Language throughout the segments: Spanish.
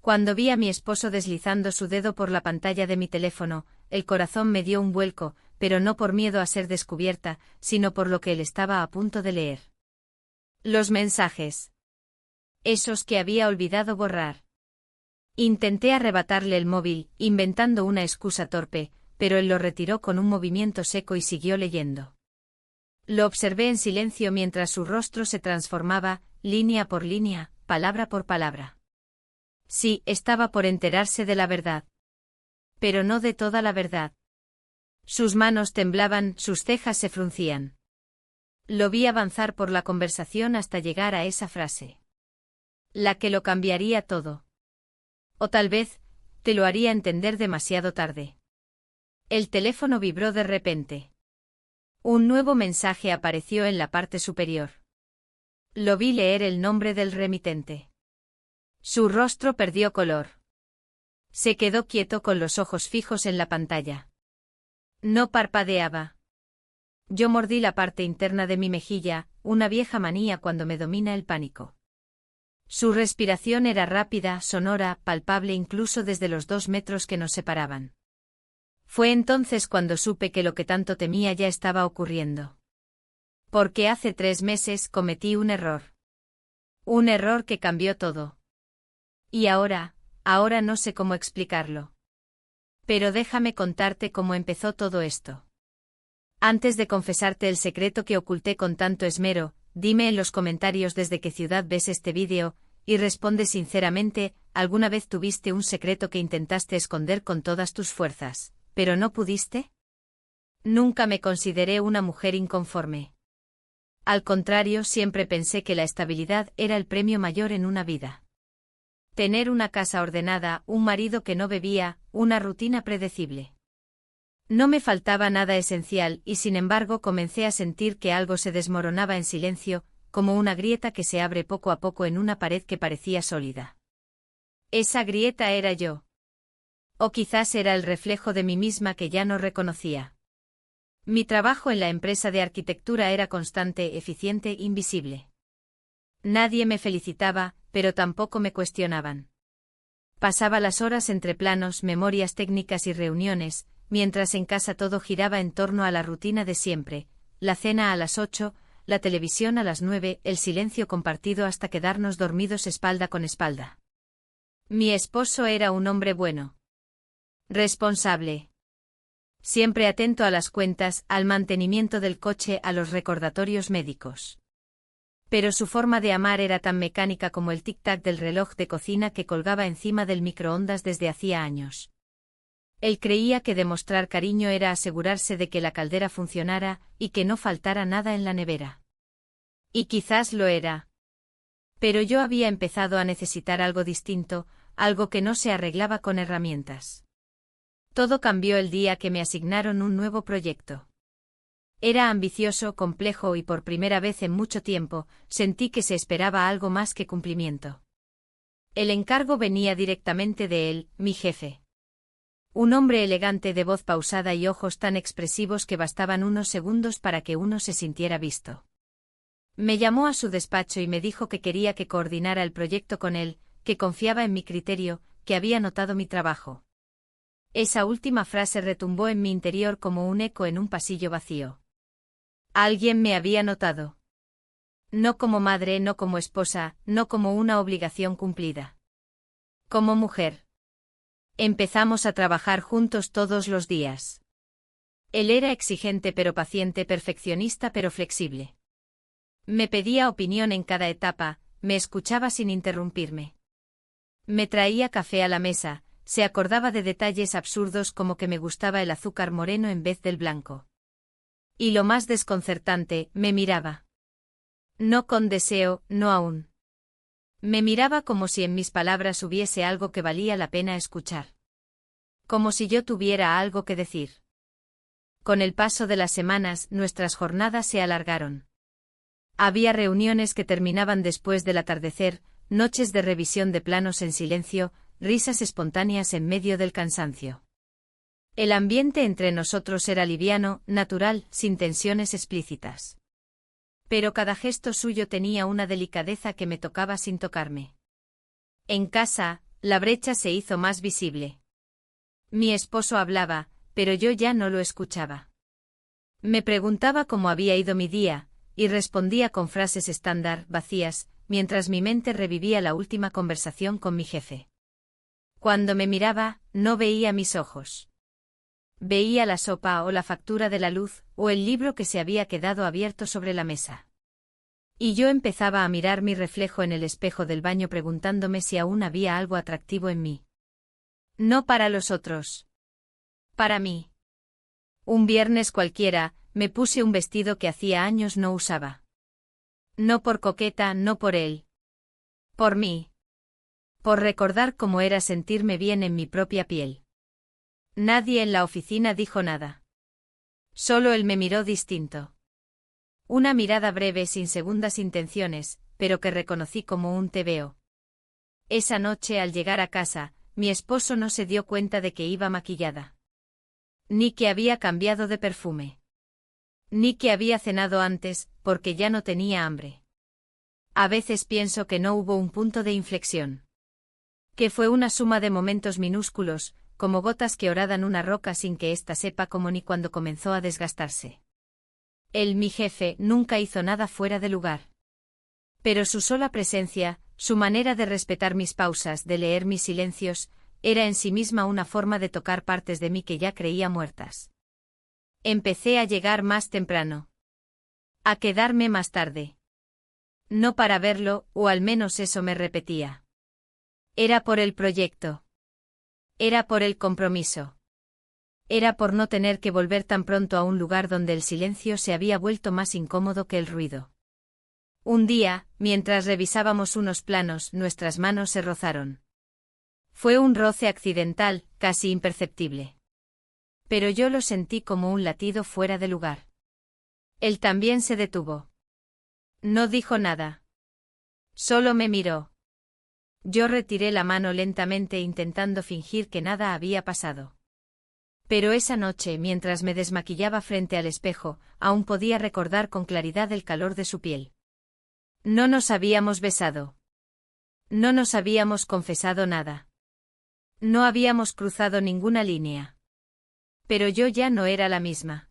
Cuando vi a mi esposo deslizando su dedo por la pantalla de mi teléfono, el corazón me dio un vuelco, pero no por miedo a ser descubierta, sino por lo que él estaba a punto de leer. Los mensajes. Esos que había olvidado borrar. Intenté arrebatarle el móvil, inventando una excusa torpe, pero él lo retiró con un movimiento seco y siguió leyendo. Lo observé en silencio mientras su rostro se transformaba, línea por línea, palabra por palabra. Sí, estaba por enterarse de la verdad. Pero no de toda la verdad. Sus manos temblaban, sus cejas se fruncían. Lo vi avanzar por la conversación hasta llegar a esa frase. La que lo cambiaría todo. O tal vez, te lo haría entender demasiado tarde. El teléfono vibró de repente. Un nuevo mensaje apareció en la parte superior. Lo vi leer el nombre del remitente. Su rostro perdió color. Se quedó quieto con los ojos fijos en la pantalla. No parpadeaba. Yo mordí la parte interna de mi mejilla, una vieja manía cuando me domina el pánico. Su respiración era rápida, sonora, palpable incluso desde los 2 metros que nos separaban. Fue entonces cuando supe que lo que tanto temía ya estaba ocurriendo. Porque hace 3 meses cometí un error. Un error que cambió todo. Y ahora no sé cómo explicarlo. Pero déjame contarte cómo empezó todo esto. Antes de confesarte el secreto que oculté con tanto esmero, dime en los comentarios desde qué ciudad ves este vídeo, y responde sinceramente, ¿alguna vez tuviste un secreto que intentaste esconder con todas tus fuerzas, pero no pudiste? Nunca me consideré una mujer inconforme. Al contrario, siempre pensé que la estabilidad era el premio mayor en una vida. Tener una casa ordenada, un marido que no bebía, una rutina predecible. No me faltaba nada esencial y sin embargo comencé a sentir que algo se desmoronaba en silencio, como una grieta que se abre poco a poco en una pared que parecía sólida. Esa grieta era yo. O quizás era el reflejo de mí misma que ya no reconocía. Mi trabajo en la empresa de arquitectura era constante, eficiente, invisible. Nadie me felicitaba, pero tampoco me cuestionaban. Pasaba las horas entre planos, memorias técnicas y reuniones, mientras en casa todo giraba en torno a la rutina de siempre, la cena a las 8, la televisión a las 9, el silencio compartido hasta quedarnos dormidos espalda con espalda. Mi esposo era un hombre bueno. Responsable. Siempre atento a las cuentas, al mantenimiento del coche, a los recordatorios médicos. Pero su forma de amar era tan mecánica como el tic-tac del reloj de cocina que colgaba encima del microondas desde hacía años. Él creía que demostrar cariño era asegurarse de que la caldera funcionara y que no faltara nada en la nevera. Y quizás lo era. Pero yo había empezado a necesitar algo distinto, algo que no se arreglaba con herramientas. Todo cambió el día que me asignaron un nuevo proyecto. Era ambicioso, complejo y por primera vez en mucho tiempo, sentí que se esperaba algo más que cumplimiento. El encargo venía directamente de él, mi jefe. Un hombre elegante de voz pausada y ojos tan expresivos que bastaban unos segundos para que uno se sintiera visto. Me llamó a su despacho y me dijo que quería que coordinara el proyecto con él, que confiaba en mi criterio, que había notado mi trabajo. Esa última frase retumbó en mi interior como un eco en un pasillo vacío. Alguien me había notado. No como madre, no como esposa, no como una obligación cumplida. Como mujer. Empezamos a trabajar juntos todos los días. Él era exigente pero paciente, perfeccionista pero flexible. Me pedía opinión en cada etapa, me escuchaba sin interrumpirme. Me traía café a la mesa, se acordaba de detalles absurdos como que me gustaba el azúcar moreno en vez del blanco. Y lo más desconcertante, me miraba. No con deseo, no aún. Me miraba como si en mis palabras hubiese algo que valía la pena escuchar. Como si yo tuviera algo que decir. Con el paso de las semanas, nuestras jornadas se alargaron. Había reuniones que terminaban después del atardecer, noches de revisión de planos en silencio, risas espontáneas en medio del cansancio. El ambiente entre nosotros era liviano, natural, sin tensiones explícitas. Pero cada gesto suyo tenía una delicadeza que me tocaba sin tocarme. En casa, la brecha se hizo más visible. Mi esposo hablaba, pero yo ya no lo escuchaba. Me preguntaba cómo había ido mi día, y respondía con frases estándar, vacías, mientras mi mente revivía la última conversación con mi jefe. Cuando me miraba, no veía mis ojos. Veía la sopa o la factura de la luz, o el libro que se había quedado abierto sobre la mesa. Y yo empezaba a mirar mi reflejo en el espejo del baño preguntándome si aún había algo atractivo en mí. No para los otros. Para mí. Un viernes cualquiera, me puse un vestido que hacía años no usaba. No por coqueta, no por él. Por mí. Por recordar cómo era sentirme bien en mi propia piel. Nadie en la oficina dijo nada. Solo él me miró distinto. Una mirada breve sin segundas intenciones, pero que reconocí como un te veo. Esa noche al llegar a casa, mi esposo no se dio cuenta de que iba maquillada. Ni que había cambiado de perfume. Ni que había cenado antes, porque ya no tenía hambre. A veces pienso que no hubo un punto de inflexión. Que fue una suma de momentos minúsculos, como gotas que horadan una roca sin que ésta sepa cómo ni cuando comenzó a desgastarse. Él, mi jefe, nunca hizo nada fuera de lugar. Pero su sola presencia, su manera de respetar mis pausas, de leer mis silencios, era en sí misma una forma de tocar partes de mí que ya creía muertas. Empecé a llegar más temprano. A quedarme más tarde. No para verlo, o al menos eso me repetía. Era por el proyecto. Era por el compromiso. Era por no tener que volver tan pronto a un lugar donde el silencio se había vuelto más incómodo que el ruido. Un día, mientras revisábamos unos planos, nuestras manos se rozaron. Fue un roce accidental, casi imperceptible. Pero yo lo sentí como un latido fuera de lugar. Él también se detuvo. No dijo nada. Solo me miró. Yo retiré la mano lentamente intentando fingir que nada había pasado. Pero esa noche, mientras me desmaquillaba frente al espejo, aún podía recordar con claridad el calor de su piel. No nos habíamos besado. No nos habíamos confesado nada. No habíamos cruzado ninguna línea. Pero yo ya no era la misma.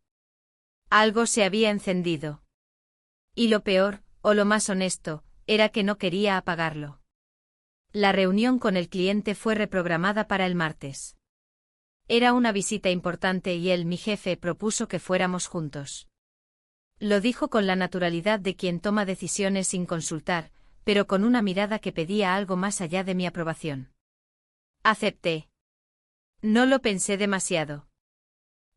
Algo se había encendido. Y lo peor, o lo más honesto, era que no quería apagarlo. La reunión con el cliente fue reprogramada para el martes. Era una visita importante y él, mi jefe, propuso que fuéramos juntos. Lo dijo con la naturalidad de quien toma decisiones sin consultar, pero con una mirada que pedía algo más allá de mi aprobación. Acepté. No lo pensé demasiado.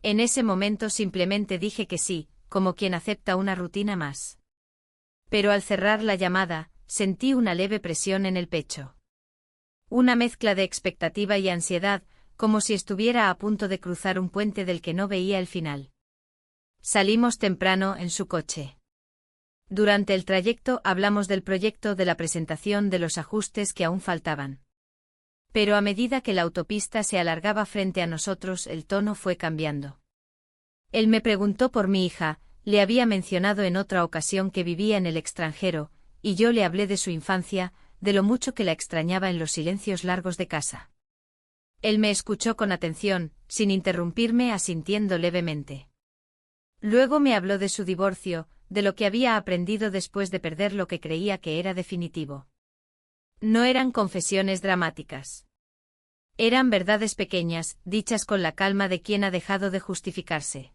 En ese momento simplemente dije que sí, como quien acepta una rutina más. Pero al cerrar la llamada, sentí una leve presión en el pecho. Una mezcla de expectativa y ansiedad, como si estuviera a punto de cruzar un puente del que no veía el final. Salimos temprano en su coche. Durante el trayecto hablamos del proyecto, de la presentación, de los ajustes que aún faltaban. Pero a medida que la autopista se alargaba frente a nosotros, el tono fue cambiando. Él me preguntó por mi hija, le había mencionado en otra ocasión que vivía en el extranjero, y yo le hablé de su infancia, de lo mucho que la extrañaba en los silencios largos de casa. Él me escuchó con atención, sin interrumpirme, asintiendo levemente. Luego me habló de su divorcio, de lo que había aprendido después de perder lo que creía que era definitivo. No eran confesiones dramáticas. Eran verdades pequeñas, dichas con la calma de quien ha dejado de justificarse.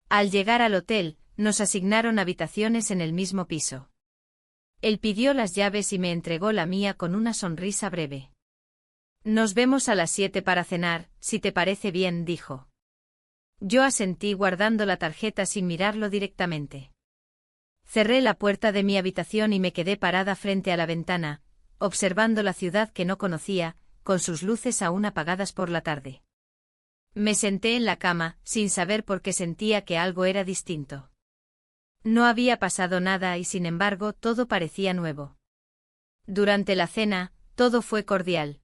Al llegar al hotel, nos asignaron habitaciones en el mismo piso. Él pidió las llaves y me entregó la mía con una sonrisa breve. Nos vemos a las 7 para cenar, si te parece bien, dijo. Yo asentí guardando la tarjeta sin mirarlo directamente. Cerré la puerta de mi habitación y me quedé parada frente a la ventana, observando la ciudad que no conocía, con sus luces aún apagadas por la tarde. Me senté en la cama, sin saber por qué sentía que algo era distinto. No había pasado nada y sin embargo todo parecía nuevo. Durante la cena, todo fue cordial.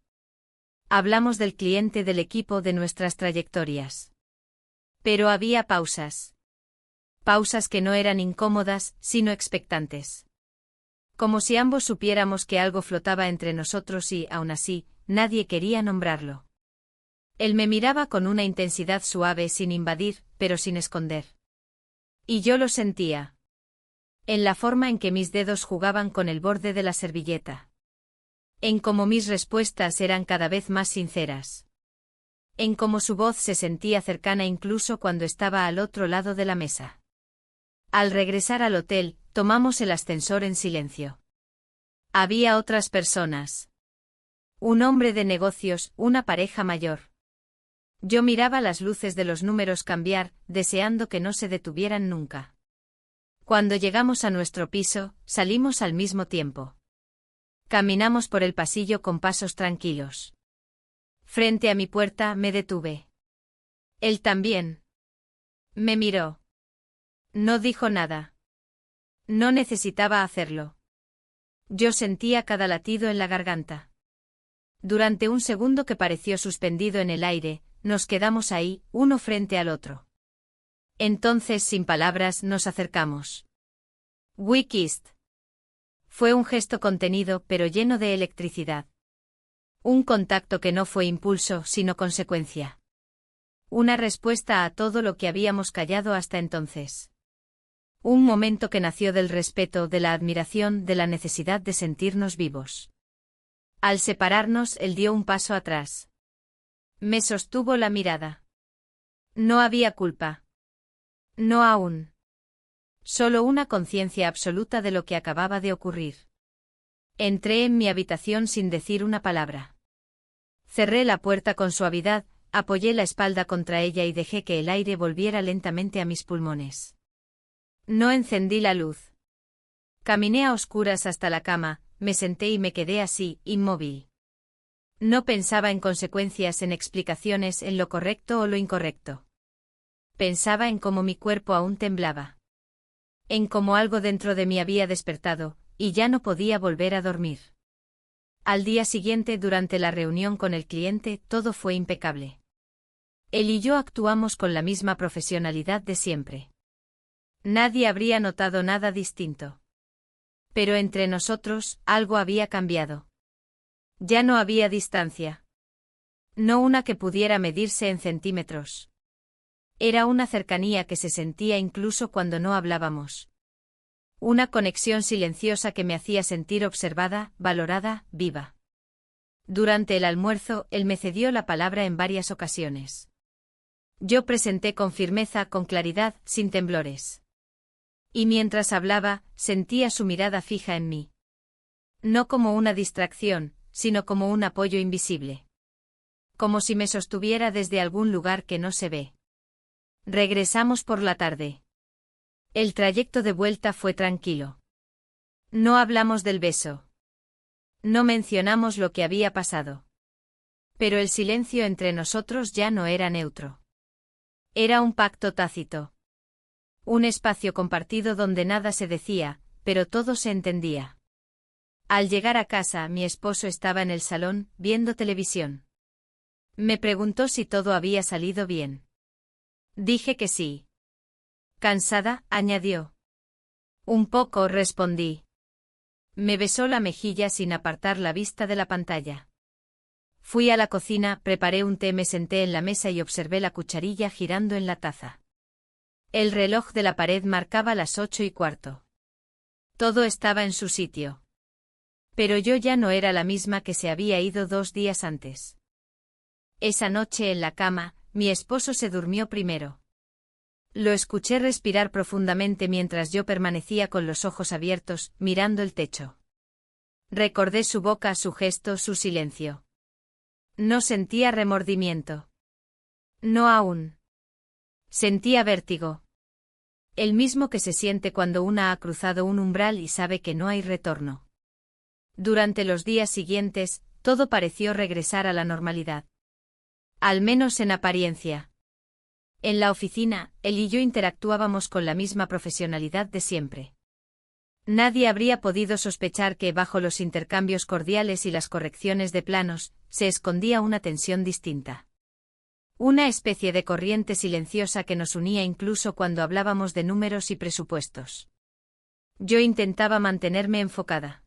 Hablamos del cliente, del equipo, de nuestras trayectorias. Pero había pausas. Pausas que no eran incómodas, sino expectantes. Como si ambos supiéramos que algo flotaba entre nosotros y, aún así, nadie quería nombrarlo. Él me miraba con una intensidad suave sin invadir, pero sin esconder. Y yo lo sentía. En la forma en que mis dedos jugaban con el borde de la servilleta. En cómo mis respuestas eran cada vez más sinceras. En cómo su voz se sentía cercana incluso cuando estaba al otro lado de la mesa. Al regresar al hotel, tomamos el ascensor en silencio. Había otras personas. Un hombre de negocios, una pareja mayor. Yo miraba las luces de los números cambiar, deseando que no se detuvieran nunca. Cuando llegamos a nuestro piso, salimos al mismo tiempo. Caminamos por el pasillo con pasos tranquilos. Frente a mi puerta me detuve. Él también. Me miró. No dijo nada. No necesitaba hacerlo. Yo sentía cada latido en la garganta. Durante un segundo que pareció suspendido en el aire, nos quedamos ahí, uno frente al otro. Entonces, sin palabras, nos acercamos. We kissed. Fue un gesto contenido pero lleno de electricidad. Un contacto que no fue impulso, sino consecuencia. Una respuesta a todo lo que habíamos callado hasta entonces. Un momento que nació del respeto, de la admiración, de la necesidad de sentirnos vivos. Al separarnos, él dio un paso atrás. Me sostuvo la mirada. No había culpa. No aún. Solo una conciencia absoluta de lo que acababa de ocurrir. Entré en mi habitación sin decir una palabra. Cerré la puerta con suavidad, apoyé la espalda contra ella y dejé que el aire volviera lentamente a mis pulmones. No encendí la luz. Caminé a oscuras hasta la cama, me senté y me quedé así, inmóvil. No pensaba en consecuencias, en explicaciones, en lo correcto o lo incorrecto. Pensaba en cómo mi cuerpo aún temblaba. En cómo algo dentro de mí había despertado, y ya no podía volver a dormir. Al día siguiente, durante la reunión con el cliente, todo fue impecable. Él y yo actuamos con la misma profesionalidad de siempre. Nadie habría notado nada distinto. Pero entre nosotros, algo había cambiado. Ya no había distancia. No una que pudiera medirse en centímetros. Era una cercanía que se sentía incluso cuando no hablábamos. Una conexión silenciosa que me hacía sentir observada, valorada, viva. Durante el almuerzo, él me cedió la palabra en varias ocasiones. Yo presenté con firmeza, con claridad, sin temblores. Y mientras hablaba, sentía su mirada fija en mí. No como una distracción, sino como un apoyo invisible. Como si me sostuviera desde algún lugar que no se ve. Regresamos por la tarde. El trayecto de vuelta fue tranquilo. No hablamos del beso. No mencionamos lo que había pasado. Pero el silencio entre nosotros ya no era neutro. Era un pacto tácito. Un espacio compartido donde nada se decía, pero todo se entendía. Al llegar a casa, mi esposo estaba en el salón, viendo televisión. Me preguntó si todo había salido bien. Dije que sí. Cansada, añadió. Un poco, respondí. Me besó la mejilla sin apartar la vista de la pantalla. Fui a la cocina, preparé un té, me senté en la mesa y observé la cucharilla girando en la taza. El reloj de la pared marcaba las 8:15. Todo estaba en su sitio. Pero yo ya no era la misma que se había ido 2 días antes. Esa noche en la cama, mi esposo se durmió primero. Lo escuché respirar profundamente mientras yo permanecía con los ojos abiertos, mirando el techo. Recordé su boca, su gesto, su silencio. No sentía remordimiento. No aún. Sentía vértigo. El mismo que se siente cuando una ha cruzado un umbral y sabe que no hay retorno. Durante los días siguientes, todo pareció regresar a la normalidad. Al menos en apariencia. En la oficina, él y yo interactuábamos con la misma profesionalidad de siempre. Nadie habría podido sospechar que bajo los intercambios cordiales y las correcciones de planos, se escondía una tensión distinta. Una especie de corriente silenciosa que nos unía incluso cuando hablábamos de números y presupuestos. Yo intentaba mantenerme enfocada.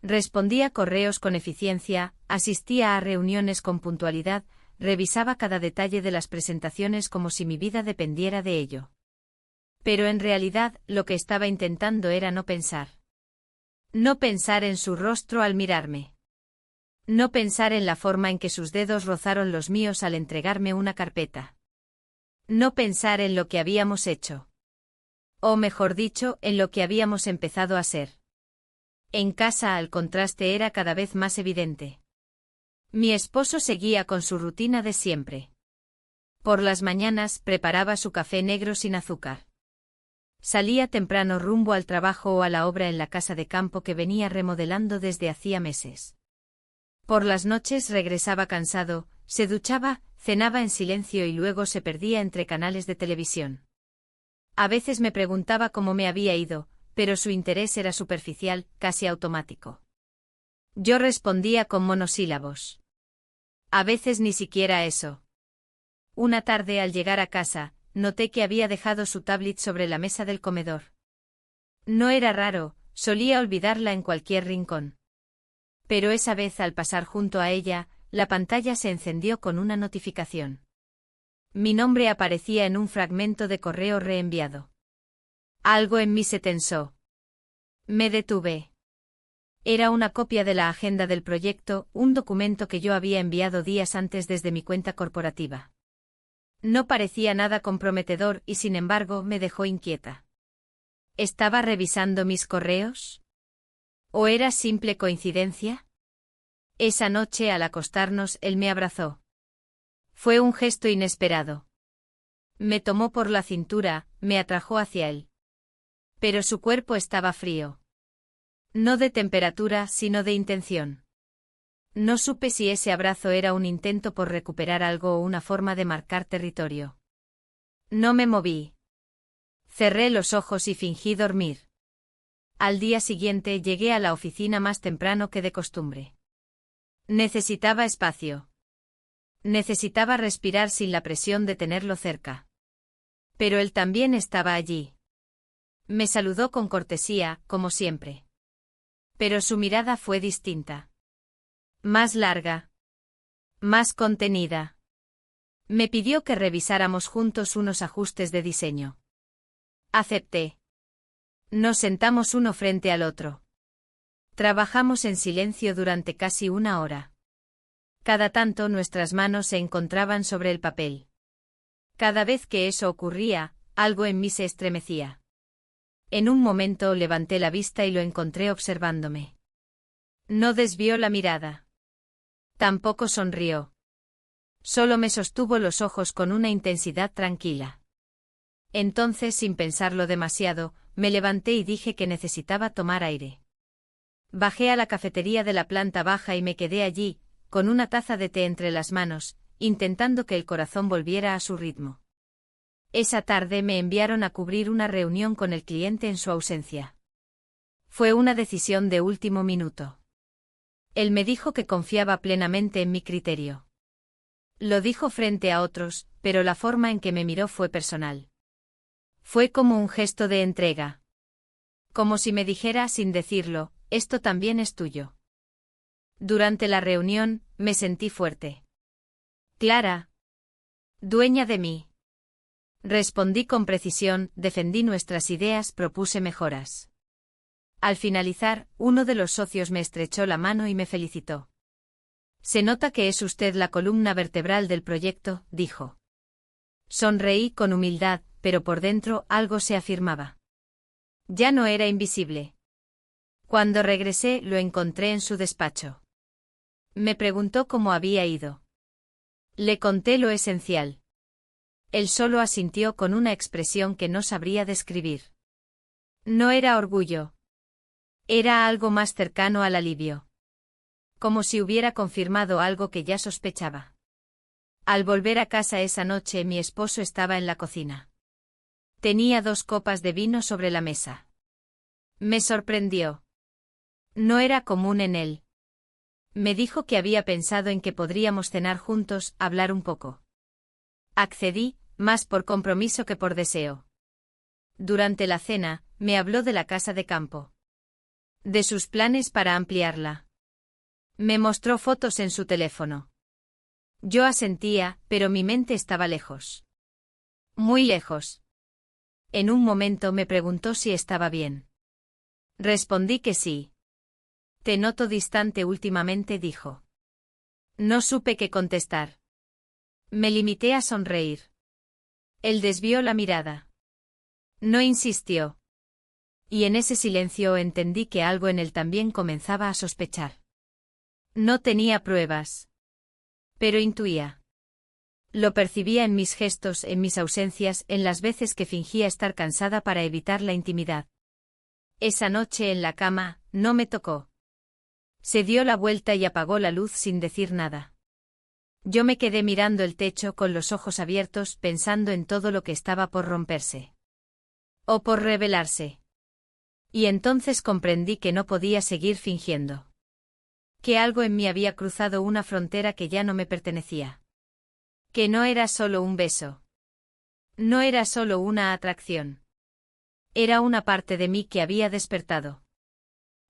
Respondía correos con eficiencia, asistía a reuniones con puntualidad, revisaba cada detalle de las presentaciones como si mi vida dependiera de ello. Pero en realidad, lo que estaba intentando era no pensar. No pensar en su rostro al mirarme. No pensar en la forma en que sus dedos rozaron los míos al entregarme una carpeta. No pensar en lo que habíamos hecho. O mejor dicho, en lo que habíamos empezado a ser. En casa el contraste era cada vez más evidente. Mi esposo seguía con su rutina de siempre. Por las mañanas preparaba su café negro sin azúcar. Salía temprano rumbo al trabajo o a la obra en la casa de campo que venía remodelando desde hacía meses. Por las noches regresaba cansado, se duchaba, cenaba en silencio y luego se perdía entre canales de televisión. A veces me preguntaba cómo me había ido, pero su interés era superficial, casi automático. Yo respondía con monosílabos. A veces ni siquiera eso. Una tarde al llegar a casa, noté que había dejado su tablet sobre la mesa del comedor. No era raro, solía olvidarla en cualquier rincón. Pero esa vez al pasar junto a ella, la pantalla se encendió con una notificación. Mi nombre aparecía en un fragmento de correo reenviado. Algo en mí se tensó. Me detuve. Era una copia de la agenda del proyecto, un documento que yo había enviado días antes desde mi cuenta corporativa. No parecía nada comprometedor y sin embargo me dejó inquieta. ¿Estaba revisando mis correos? ¿O era simple coincidencia? Esa noche al acostarnos él me abrazó. Fue un gesto inesperado. Me tomó por la cintura, me atrajo hacia él. Pero su cuerpo estaba frío. No de temperatura, sino de intención. No supe si ese abrazo era un intento por recuperar algo o una forma de marcar territorio. No me moví. Cerré los ojos y fingí dormir. Al día siguiente llegué a la oficina más temprano que de costumbre. Necesitaba espacio. Necesitaba respirar sin la presión de tenerlo cerca. Pero él también estaba allí. Me saludó con cortesía, como siempre. Pero su mirada fue distinta. Más larga. Más contenida. Me pidió que revisáramos juntos unos ajustes de diseño. Acepté. Nos sentamos uno frente al otro. Trabajamos en silencio durante casi una hora. Cada tanto nuestras manos se encontraban sobre el papel. Cada vez que eso ocurría, algo en mí se estremecía. En un momento levanté la vista y lo encontré observándome. No desvió la mirada. Tampoco sonrió. Solo me sostuvo los ojos con una intensidad tranquila. Entonces, sin pensarlo demasiado, me levanté y dije que necesitaba tomar aire. Bajé a la cafetería de la planta baja y me quedé allí, con una taza de té entre las manos, intentando que el corazón volviera a su ritmo. Esa tarde me enviaron a cubrir una reunión con el cliente en su ausencia. Fue una decisión de último minuto. Él me dijo que confiaba plenamente en mi criterio. Lo dijo frente a otros, pero la forma en que me miró fue personal. Fue como un gesto de entrega. Como si me dijera sin decirlo, esto también es tuyo. Durante la reunión, me sentí fuerte. Clara. Dueña de mí. Respondí con precisión, defendí nuestras ideas, propuse mejoras. Al finalizar, uno de los socios me estrechó la mano y me felicitó. Se nota que es usted la columna vertebral del proyecto, dijo. Sonreí con humildad, pero por dentro algo se afirmaba. Ya no era invisible. Cuando regresé, lo encontré en su despacho. Me preguntó cómo había ido. Le conté lo esencial. Él solo asintió con una expresión que no sabría describir. No era orgullo. Era algo más cercano al alivio. Como si hubiera confirmado algo que ya sospechaba. Al volver a casa esa noche, mi esposo estaba en la cocina. Tenía 2 copas de vino sobre la mesa. Me sorprendió. No era común en él. Me dijo que había pensado en que podríamos cenar juntos, hablar un poco. Accedí, más por compromiso que por deseo. Durante la cena, me habló de la casa de campo. De sus planes para ampliarla. Me mostró fotos en su teléfono. Yo asentía, pero mi mente estaba lejos. Muy lejos. En un momento me preguntó si estaba bien. Respondí que sí. Te noto distante últimamente, dijo. No supe qué contestar. Me limité a sonreír. Él desvió la mirada. No insistió. Y en ese silencio entendí que algo en él también comenzaba a sospechar. No tenía pruebas. Pero intuía. Lo percibía en mis gestos, en mis ausencias, en las veces que fingía estar cansada para evitar la intimidad. Esa noche en la cama, no me tocó. Se dio la vuelta y apagó la luz sin decir nada. Yo me quedé mirando el techo con los ojos abiertos, pensando en todo lo que estaba por romperse. O por revelarse. Y entonces comprendí que no podía seguir fingiendo. Que algo en mí había cruzado una frontera que ya no me pertenecía. Que no era solo un beso. No era solo una atracción. Era una parte de mí que había despertado.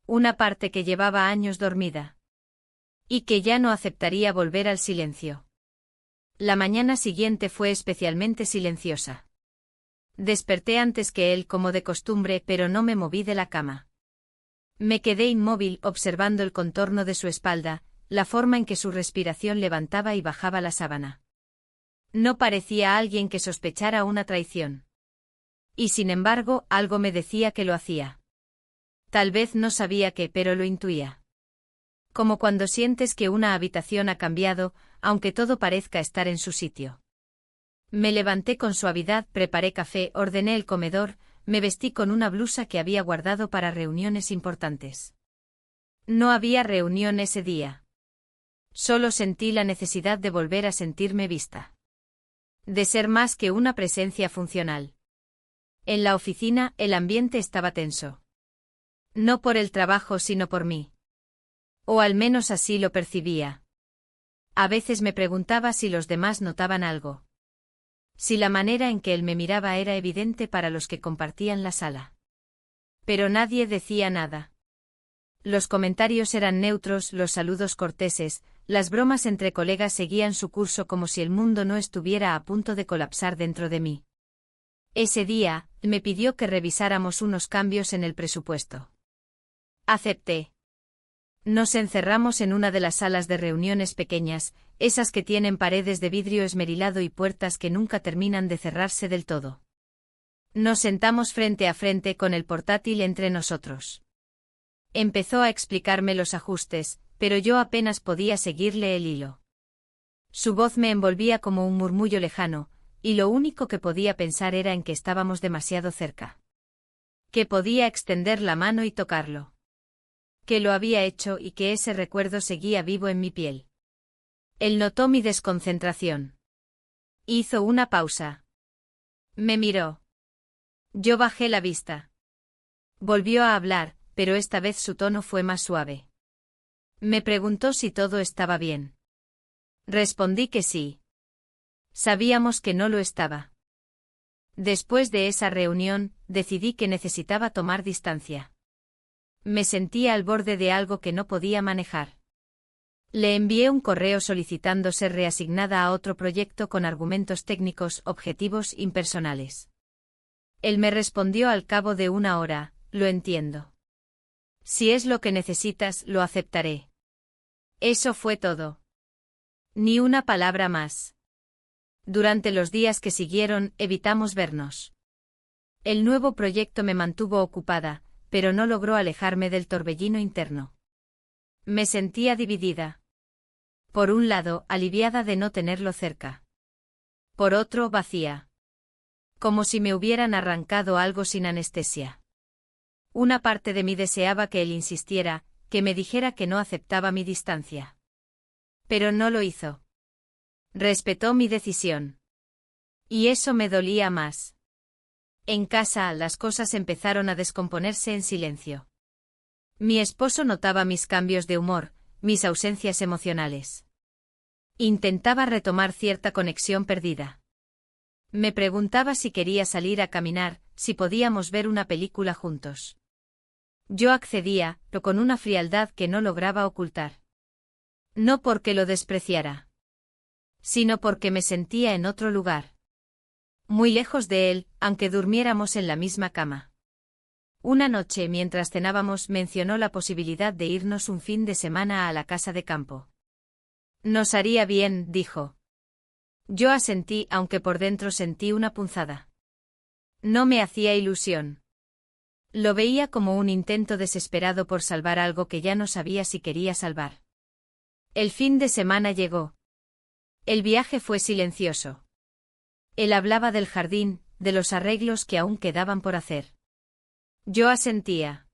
Una parte que llevaba años dormida. Y que ya no aceptaría volver al silencio. La mañana siguiente fue especialmente silenciosa. Desperté antes que él como de costumbre, pero no me moví de la cama. Me quedé inmóvil observando el contorno de su espalda, la forma en que su respiración levantaba y bajaba la sábana. No parecía alguien que sospechara una traición. Y sin embargo, algo me decía que lo hacía. Tal vez no sabía qué, pero lo intuía. Como cuando sientes que una habitación ha cambiado, aunque todo parezca estar en su sitio. Me levanté con suavidad, preparé café, ordené el comedor, me vestí con una blusa que había guardado para reuniones importantes. No había reunión ese día. Solo sentí la necesidad de volver a sentirme vista. De ser más que una presencia funcional. En la oficina, el ambiente estaba tenso. No por el trabajo, sino por mí. O al menos así lo percibía. A veces me preguntaba si los demás notaban algo. Si la manera en que él me miraba era evidente para los que compartían la sala. Pero nadie decía nada. Los comentarios eran neutros, los saludos corteses, las bromas entre colegas seguían su curso como si el mundo no estuviera a punto de colapsar dentro de mí. Ese día, me pidió que revisáramos unos cambios en el presupuesto. Acepté. Nos encerramos en una de las salas de reuniones pequeñas, esas que tienen paredes de vidrio esmerilado y puertas que nunca terminan de cerrarse del todo. Nos sentamos frente a frente con el portátil entre nosotros. Empezó a explicarme los ajustes, pero yo apenas podía seguirle el hilo. Su voz me envolvía como un murmullo lejano, y lo único que podía pensar era en que estábamos demasiado cerca. Que podía extender la mano y tocarlo. Que lo había hecho y que ese recuerdo seguía vivo en mi piel. Él notó mi desconcentración. Hizo una pausa. Me miró. Yo bajé la vista. Volvió a hablar, pero esta vez su tono fue más suave. Me preguntó si todo estaba bien. Respondí que sí. Sabíamos que no lo estaba. Después de esa reunión, decidí que necesitaba tomar distancia. Me sentía al borde de algo que no podía manejar. Le envié un correo solicitando ser reasignada a otro proyecto con argumentos técnicos, objetivos impersonales. Él me respondió al cabo de una hora: lo entiendo. Si es lo que necesitas, lo aceptaré. Eso fue todo. Ni una palabra más. Durante los días que siguieron, evitamos vernos. El nuevo proyecto me mantuvo ocupada, pero no logró alejarme del torbellino interno. Me sentía dividida. Por un lado, aliviada de no tenerlo cerca. Por otro, vacía. Como si me hubieran arrancado algo sin anestesia. Una parte de mí deseaba que él insistiera, que me dijera que no aceptaba mi distancia. Pero no lo hizo. Respetó mi decisión. Y eso me dolía más. En casa, las cosas empezaron a descomponerse en silencio. Mi esposo notaba mis cambios de humor, mis ausencias emocionales. Intentaba retomar cierta conexión perdida. Me preguntaba si quería salir a caminar, si podíamos ver una película juntos. Yo accedía, pero con una frialdad que no lograba ocultar. No porque lo despreciara, sino porque me sentía en otro lugar. Muy lejos de él, aunque durmiéramos en la misma cama. Una noche mientras cenábamos mencionó la posibilidad de irnos un fin de semana a la casa de campo. Nos haría bien, dijo. Yo asentí, aunque por dentro sentí una punzada. No me hacía ilusión. Lo veía como un intento desesperado por salvar algo que ya no sabía si quería salvar. El fin de semana llegó. El viaje fue silencioso. Él hablaba del jardín, de los arreglos que aún quedaban por hacer. Yo asentía.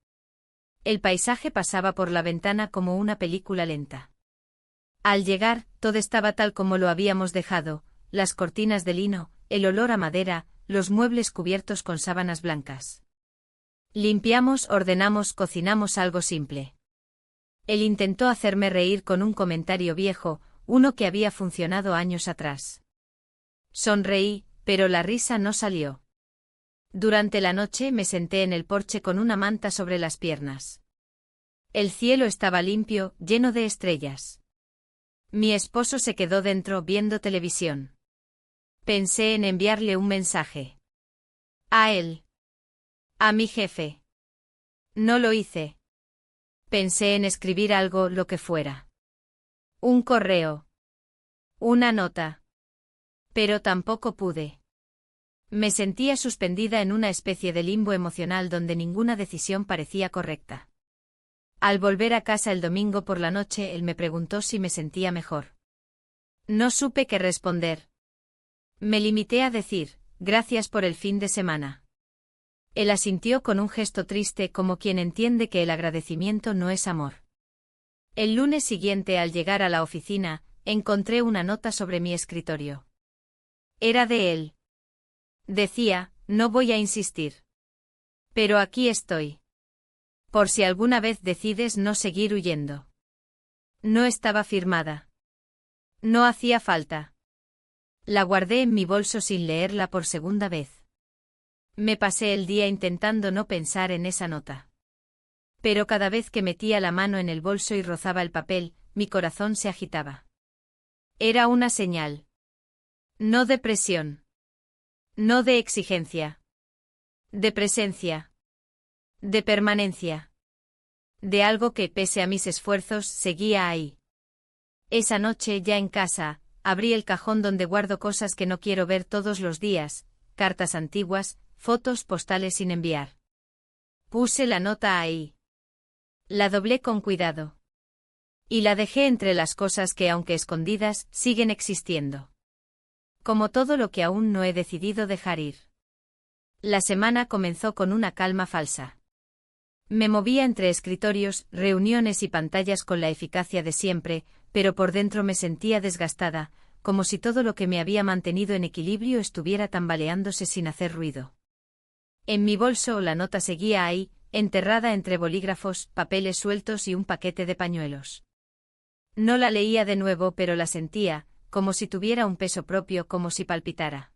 El paisaje pasaba por la ventana como una película lenta. Al llegar, todo estaba tal como lo habíamos dejado, las cortinas de lino, el olor a madera, los muebles cubiertos con sábanas blancas. Limpiamos, ordenamos, cocinamos algo simple. Él intentó hacerme reír con un comentario viejo, uno que había funcionado años atrás. Sonreí, pero la risa no salió. Durante la noche me senté en el porche con una manta sobre las piernas. El cielo estaba limpio, lleno de estrellas. Mi esposo se quedó dentro viendo televisión. Pensé en enviarle un mensaje. A él. A mi jefe. No lo hice. Pensé en escribir algo, lo que fuera. Un correo. Una nota. Pero tampoco pude. Me sentía suspendida en una especie de limbo emocional donde ninguna decisión parecía correcta. Al volver a casa el domingo por la noche, él me preguntó si me sentía mejor. No supe qué responder. Me limité a decir, gracias por el fin de semana. Él asintió con un gesto triste como quien entiende que el agradecimiento no es amor. El lunes siguiente al llegar a la oficina, encontré una nota sobre mi escritorio. Era de él. Decía, no voy a insistir. Pero aquí estoy. Por si alguna vez decides no seguir huyendo. No estaba firmada. No hacía falta. La guardé en mi bolso sin leerla por segunda vez. Me pasé el día intentando no pensar en esa nota. Pero cada vez que metía la mano en el bolso y rozaba el papel, mi corazón se agitaba. Era una señal. No de presión. No de exigencia. De presencia. De permanencia. De algo que, pese a mis esfuerzos, seguía ahí. Esa noche, ya en casa, abrí el cajón donde guardo cosas que no quiero ver todos los días, cartas antiguas, fotos postales sin enviar. Puse la nota ahí. La doblé con cuidado. Y la dejé entre las cosas que, aunque escondidas, siguen existiendo. Como todo lo que aún no he decidido dejar ir. La semana comenzó con una calma falsa. Me movía entre escritorios, reuniones y pantallas con la eficacia de siempre, pero por dentro me sentía desgastada, como si todo lo que me había mantenido en equilibrio estuviera tambaleándose sin hacer ruido. En mi bolso la nota seguía ahí, enterrada entre bolígrafos, papeles sueltos y un paquete de pañuelos. No la leía de nuevo, pero la sentía, como si tuviera un peso propio, como si palpitara.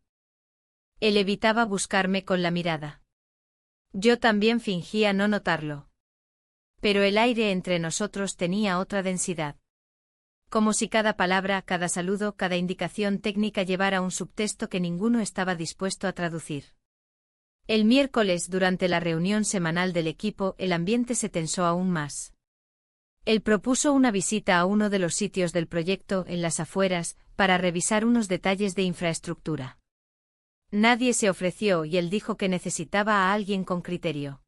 Él evitaba buscarme con la mirada. Yo también fingía no notarlo. Pero el aire entre nosotros tenía otra densidad. Como si cada palabra, cada saludo, cada indicación técnica llevara un subtexto que ninguno estaba dispuesto a traducir. El miércoles, durante la reunión semanal del equipo, el ambiente se tensó aún más. Él propuso una visita a uno de los sitios del proyecto en las afueras, para revisar unos detalles de infraestructura. Nadie se ofreció y él dijo que necesitaba a alguien con criterio.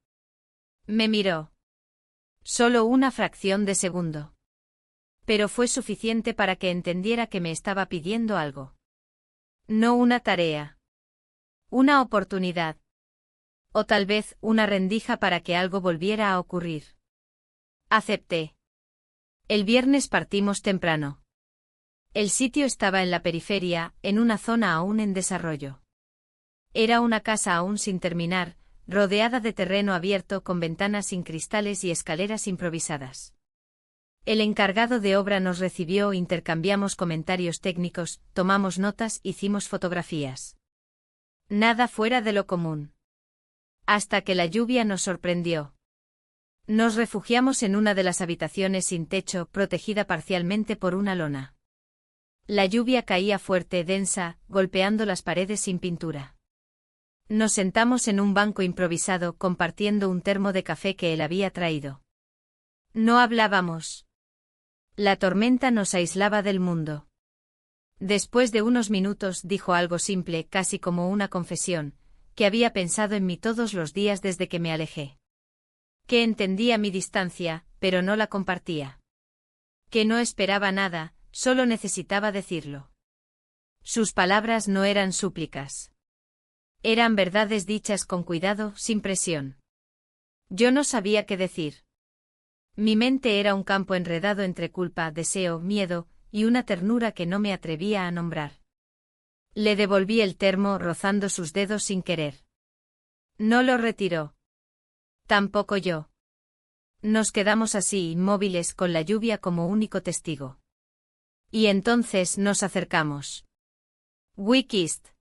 Me miró. Solo una fracción de segundo. Pero fue suficiente para que entendiera que me estaba pidiendo algo. No una tarea. Una oportunidad. O tal vez una rendija para que algo volviera a ocurrir. Acepté. El viernes partimos temprano. El sitio estaba en la periferia, en una zona aún en desarrollo. Era una casa aún sin terminar, rodeada de terreno abierto con ventanas sin cristales y escaleras improvisadas. El encargado de obra nos recibió, intercambiamos comentarios técnicos, tomamos notas, hicimos fotografías. Nada fuera de lo común. Hasta que la lluvia nos sorprendió. Nos refugiamos en una de las habitaciones sin techo, protegida parcialmente por una lona. La lluvia caía fuerte, densa, golpeando las paredes sin pintura. Nos sentamos en un banco improvisado, compartiendo un termo de café que él había traído. No hablábamos. La tormenta nos aislaba del mundo. Después de unos minutos dijo algo simple, casi como una confesión, que había pensado en mí todos los días desde que me alejé. Que entendía mi distancia, pero no la compartía. Que no esperaba nada, solo necesitaba decirlo. Sus palabras no eran súplicas. Eran verdades dichas con cuidado, sin presión. Yo no sabía qué decir. Mi mente era un campo enredado entre culpa, deseo, miedo, y una ternura que no me atrevía a nombrar. Le devolví el termo rozando sus dedos sin querer. No lo retiró. Tampoco yo. Nos quedamos así inmóviles con la lluvia como único testigo. Y entonces nos acercamos. We kissed.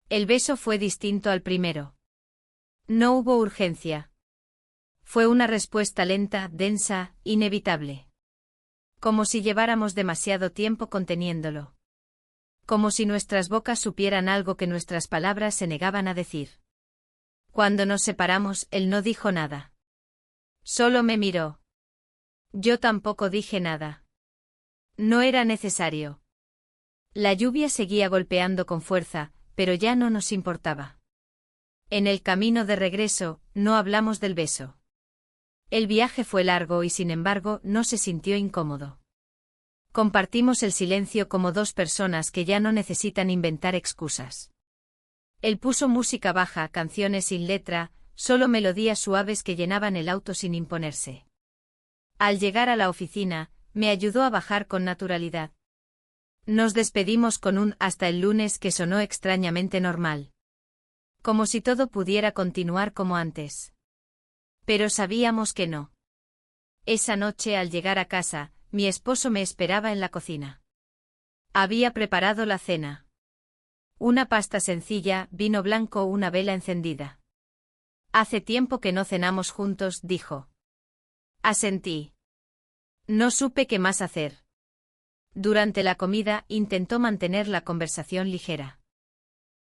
El beso fue distinto al primero. No hubo urgencia. Fue una respuesta lenta, densa, inevitable. Como si lleváramos demasiado tiempo conteniéndolo. Como si nuestras bocas supieran algo que nuestras palabras se negaban a decir. Cuando nos separamos, él no dijo nada. Solo me miró. Yo tampoco dije nada. No era necesario. La lluvia seguía golpeando con fuerza, pero ya no nos importaba. En el camino de regreso, no hablamos del beso. El viaje fue largo y sin embargo no se sintió incómodo. Compartimos el silencio como dos personas que ya no necesitan inventar excusas. Él puso música baja, canciones sin letra, solo melodías suaves que llenaban el auto sin imponerse. Al llegar a la oficina, me ayudó a bajar con naturalidad. Nos despedimos con un hasta el lunes que sonó extrañamente normal. Como si todo pudiera continuar como antes. Pero sabíamos que no. Esa noche al llegar a casa, mi esposo me esperaba en la cocina. Había preparado la cena. Una pasta sencilla, vino blanco, una vela encendida. Hace tiempo que no cenamos juntos, dijo. Asentí. No supe qué más hacer. Durante la comida intentó mantener la conversación ligera.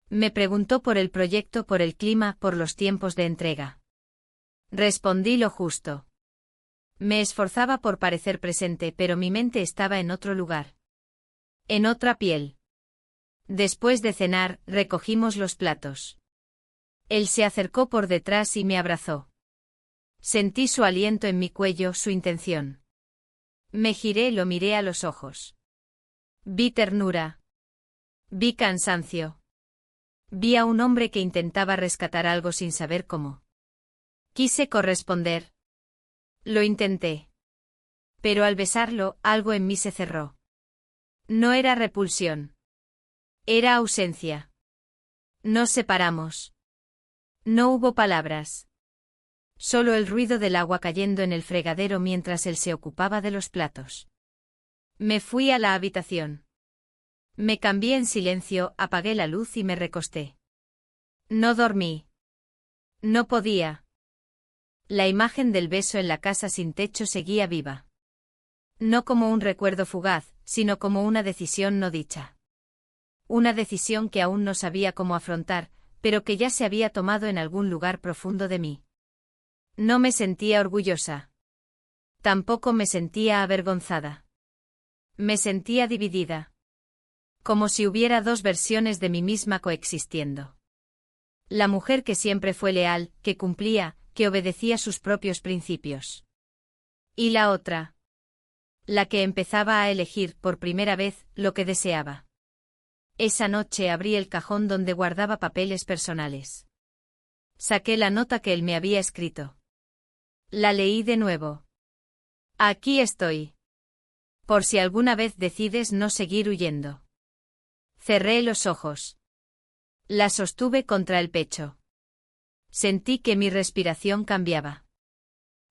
Me preguntó por el proyecto, por el clima, por los tiempos de entrega. Respondí lo justo. Me esforzaba por parecer presente, pero mi mente estaba en otro lugar. En otra piel. Después de cenar, recogimos los platos. Él se acercó por detrás y me abrazó. Sentí su aliento en mi cuello, su intención. Me giré, lo miré a los ojos. Vi ternura. Vi cansancio. Vi a un hombre que intentaba rescatar algo sin saber cómo. Quise corresponder. Lo intenté. Pero al besarlo, algo en mí se cerró. No era repulsión. Era ausencia. Nos separamos. No hubo palabras. Solo el ruido del agua cayendo en el fregadero mientras él se ocupaba de los platos. Me fui a la habitación. Me cambié en silencio, apagué la luz y me recosté. No dormí. No podía. La imagen del beso en la casa sin techo seguía viva. No como un recuerdo fugaz, sino como una decisión no dicha. Una decisión que aún no sabía cómo afrontar, pero que ya se había tomado en algún lugar profundo de mí. No me sentía orgullosa. Tampoco me sentía avergonzada. Me sentía dividida. Como si hubiera dos versiones de mí misma coexistiendo. La mujer que siempre fue leal, que cumplía, que obedecía sus propios principios. Y la otra. La que empezaba a elegir por primera vez lo que deseaba. Esa noche abrí el cajón donde guardaba papeles personales. Saqué la nota que él me había escrito. La leí de nuevo. Aquí estoy. Por si alguna vez decides no seguir huyendo. Cerré los ojos. La sostuve contra el pecho. Sentí que mi respiración cambiaba.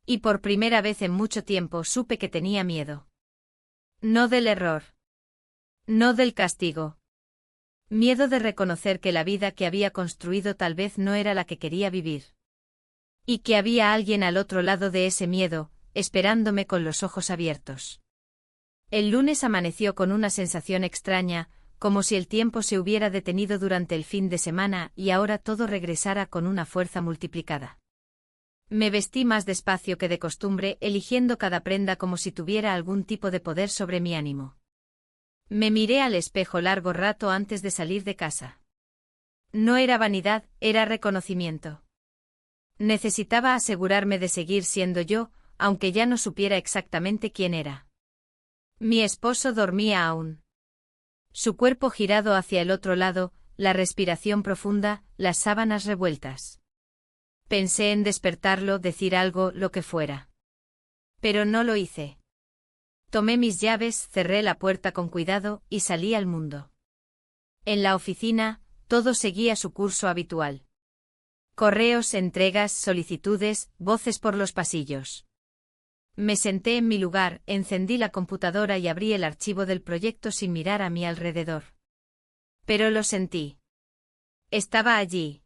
Y por primera vez en mucho tiempo supe que tenía miedo. No del error. No del castigo. Miedo de reconocer que la vida que había construido tal vez no era la que quería vivir. Y que había alguien al otro lado de ese miedo, esperándome con los ojos abiertos. El lunes amaneció con una sensación extraña, como si el tiempo se hubiera detenido durante el fin de semana y ahora todo regresara con una fuerza multiplicada. Me vestí más despacio que de costumbre, eligiendo cada prenda como si tuviera algún tipo de poder sobre mi ánimo. Me miré al espejo largo rato antes de salir de casa. No era vanidad, era reconocimiento. Necesitaba asegurarme de seguir siendo yo, aunque ya no supiera exactamente quién era. Mi esposo dormía aún. Su cuerpo girado hacia el otro lado, la respiración profunda, las sábanas revueltas. Pensé en despertarlo, decir algo, lo que fuera. Pero no lo hice. Tomé mis llaves, cerré la puerta con cuidado y salí al mundo. En la oficina, todo seguía su curso habitual. Correos, entregas, solicitudes, voces por los pasillos. Me senté en mi lugar, encendí la computadora y abrí el archivo del proyecto sin mirar a mi alrededor. Pero lo sentí. Estaba allí.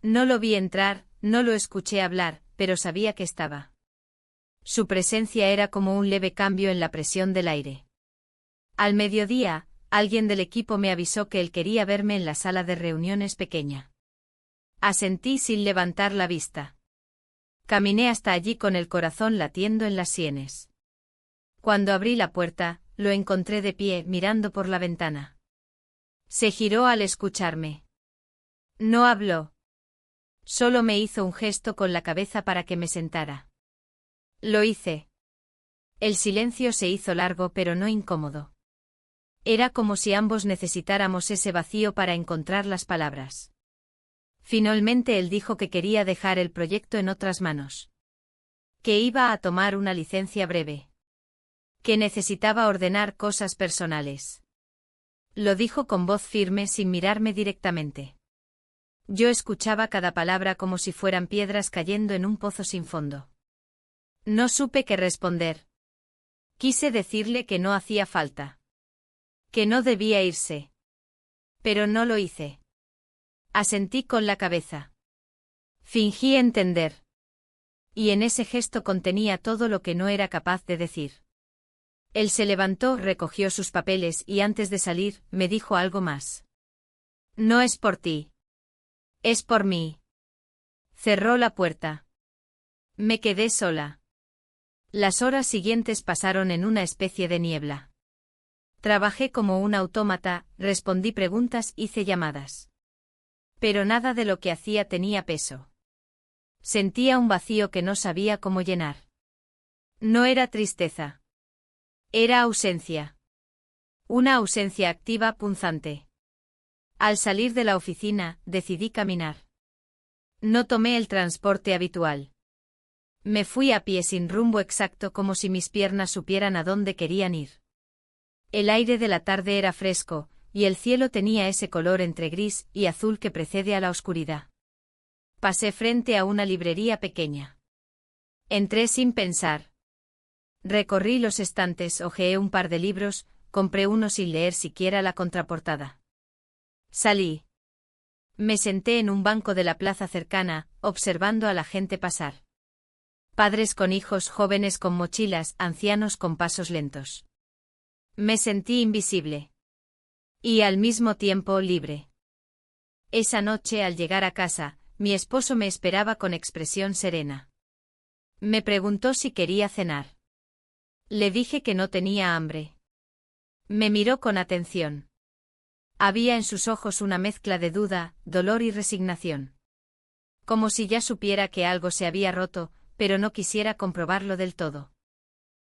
No lo vi entrar, no lo escuché hablar, pero sabía que estaba. Su presencia era como un leve cambio en la presión del aire. Al mediodía, alguien del equipo me avisó que él quería verme en la sala de reuniones pequeña. Asentí sin levantar la vista. Caminé hasta allí con el corazón latiendo en las sienes. Cuando abrí la puerta, lo encontré de pie, mirando por la ventana. Se giró al escucharme. No habló. Solo me hizo un gesto con la cabeza para que me sentara. Lo hice. El silencio se hizo largo pero no incómodo. Era como si ambos necesitáramos ese vacío para encontrar las palabras. Finalmente él dijo que quería dejar el proyecto en otras manos. Que iba a tomar una licencia breve. Que necesitaba ordenar cosas personales. Lo dijo con voz firme sin mirarme directamente. Yo escuchaba cada palabra como si fueran piedras cayendo en un pozo sin fondo. No supe qué responder. Quise decirle que no hacía falta. Que no debía irse. Pero no lo hice. Asentí con la cabeza. Fingí entender. Y en ese gesto contenía todo lo que no era capaz de decir. Él se levantó, recogió sus papeles y antes de salir, me dijo algo más. No es por ti. Es por mí. Cerró la puerta. Me quedé sola. Las horas siguientes pasaron en una especie de niebla. Trabajé como un autómata, respondí preguntas, hice llamadas. Pero nada de lo que hacía tenía peso. Sentía un vacío que no sabía cómo llenar. No era tristeza. Era ausencia. Una ausencia activa, punzante. Al salir de la oficina, decidí caminar. No tomé el transporte habitual. Me fui a pie sin rumbo exacto, como si mis piernas supieran a dónde querían ir. El aire de la tarde era fresco, y el cielo tenía ese color entre gris y azul que precede a la oscuridad. Pasé frente a una librería pequeña. Entré sin pensar. Recorrí los estantes, hojeé un par de libros, compré uno sin leer siquiera la contraportada. Salí. Me senté en un banco de la plaza cercana, observando a la gente pasar. Padres con hijos, jóvenes con mochilas, ancianos con pasos lentos. Me sentí invisible. Y al mismo tiempo libre. Esa noche, al llegar a casa, mi esposo me esperaba con expresión serena. Me preguntó si quería cenar. Le dije que no tenía hambre. Me miró con atención. Había en sus ojos una mezcla de duda, dolor y resignación. Como si ya supiera que algo se había roto, pero no quisiera comprobarlo del todo.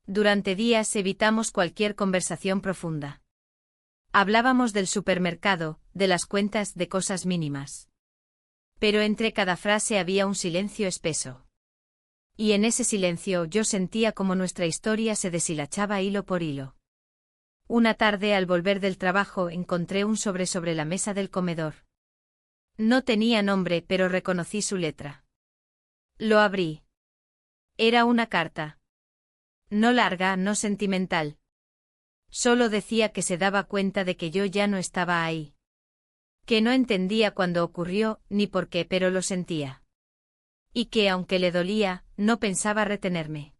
Durante días evitamos cualquier conversación profunda. Hablábamos del supermercado, de las cuentas, de cosas mínimas. Pero entre cada frase había un silencio espeso. Y en ese silencio yo sentía como nuestra historia se deshilachaba hilo por hilo. Una tarde, al volver del trabajo, encontré un sobre la mesa del comedor. No tenía nombre, pero reconocí su letra. Lo abrí. Era una carta. No larga, no sentimental. Solo decía que se daba cuenta de que yo ya no estaba ahí. Que no entendía cuándo ocurrió, ni por qué, pero lo sentía. Y que, aunque le dolía, no pensaba retenerme.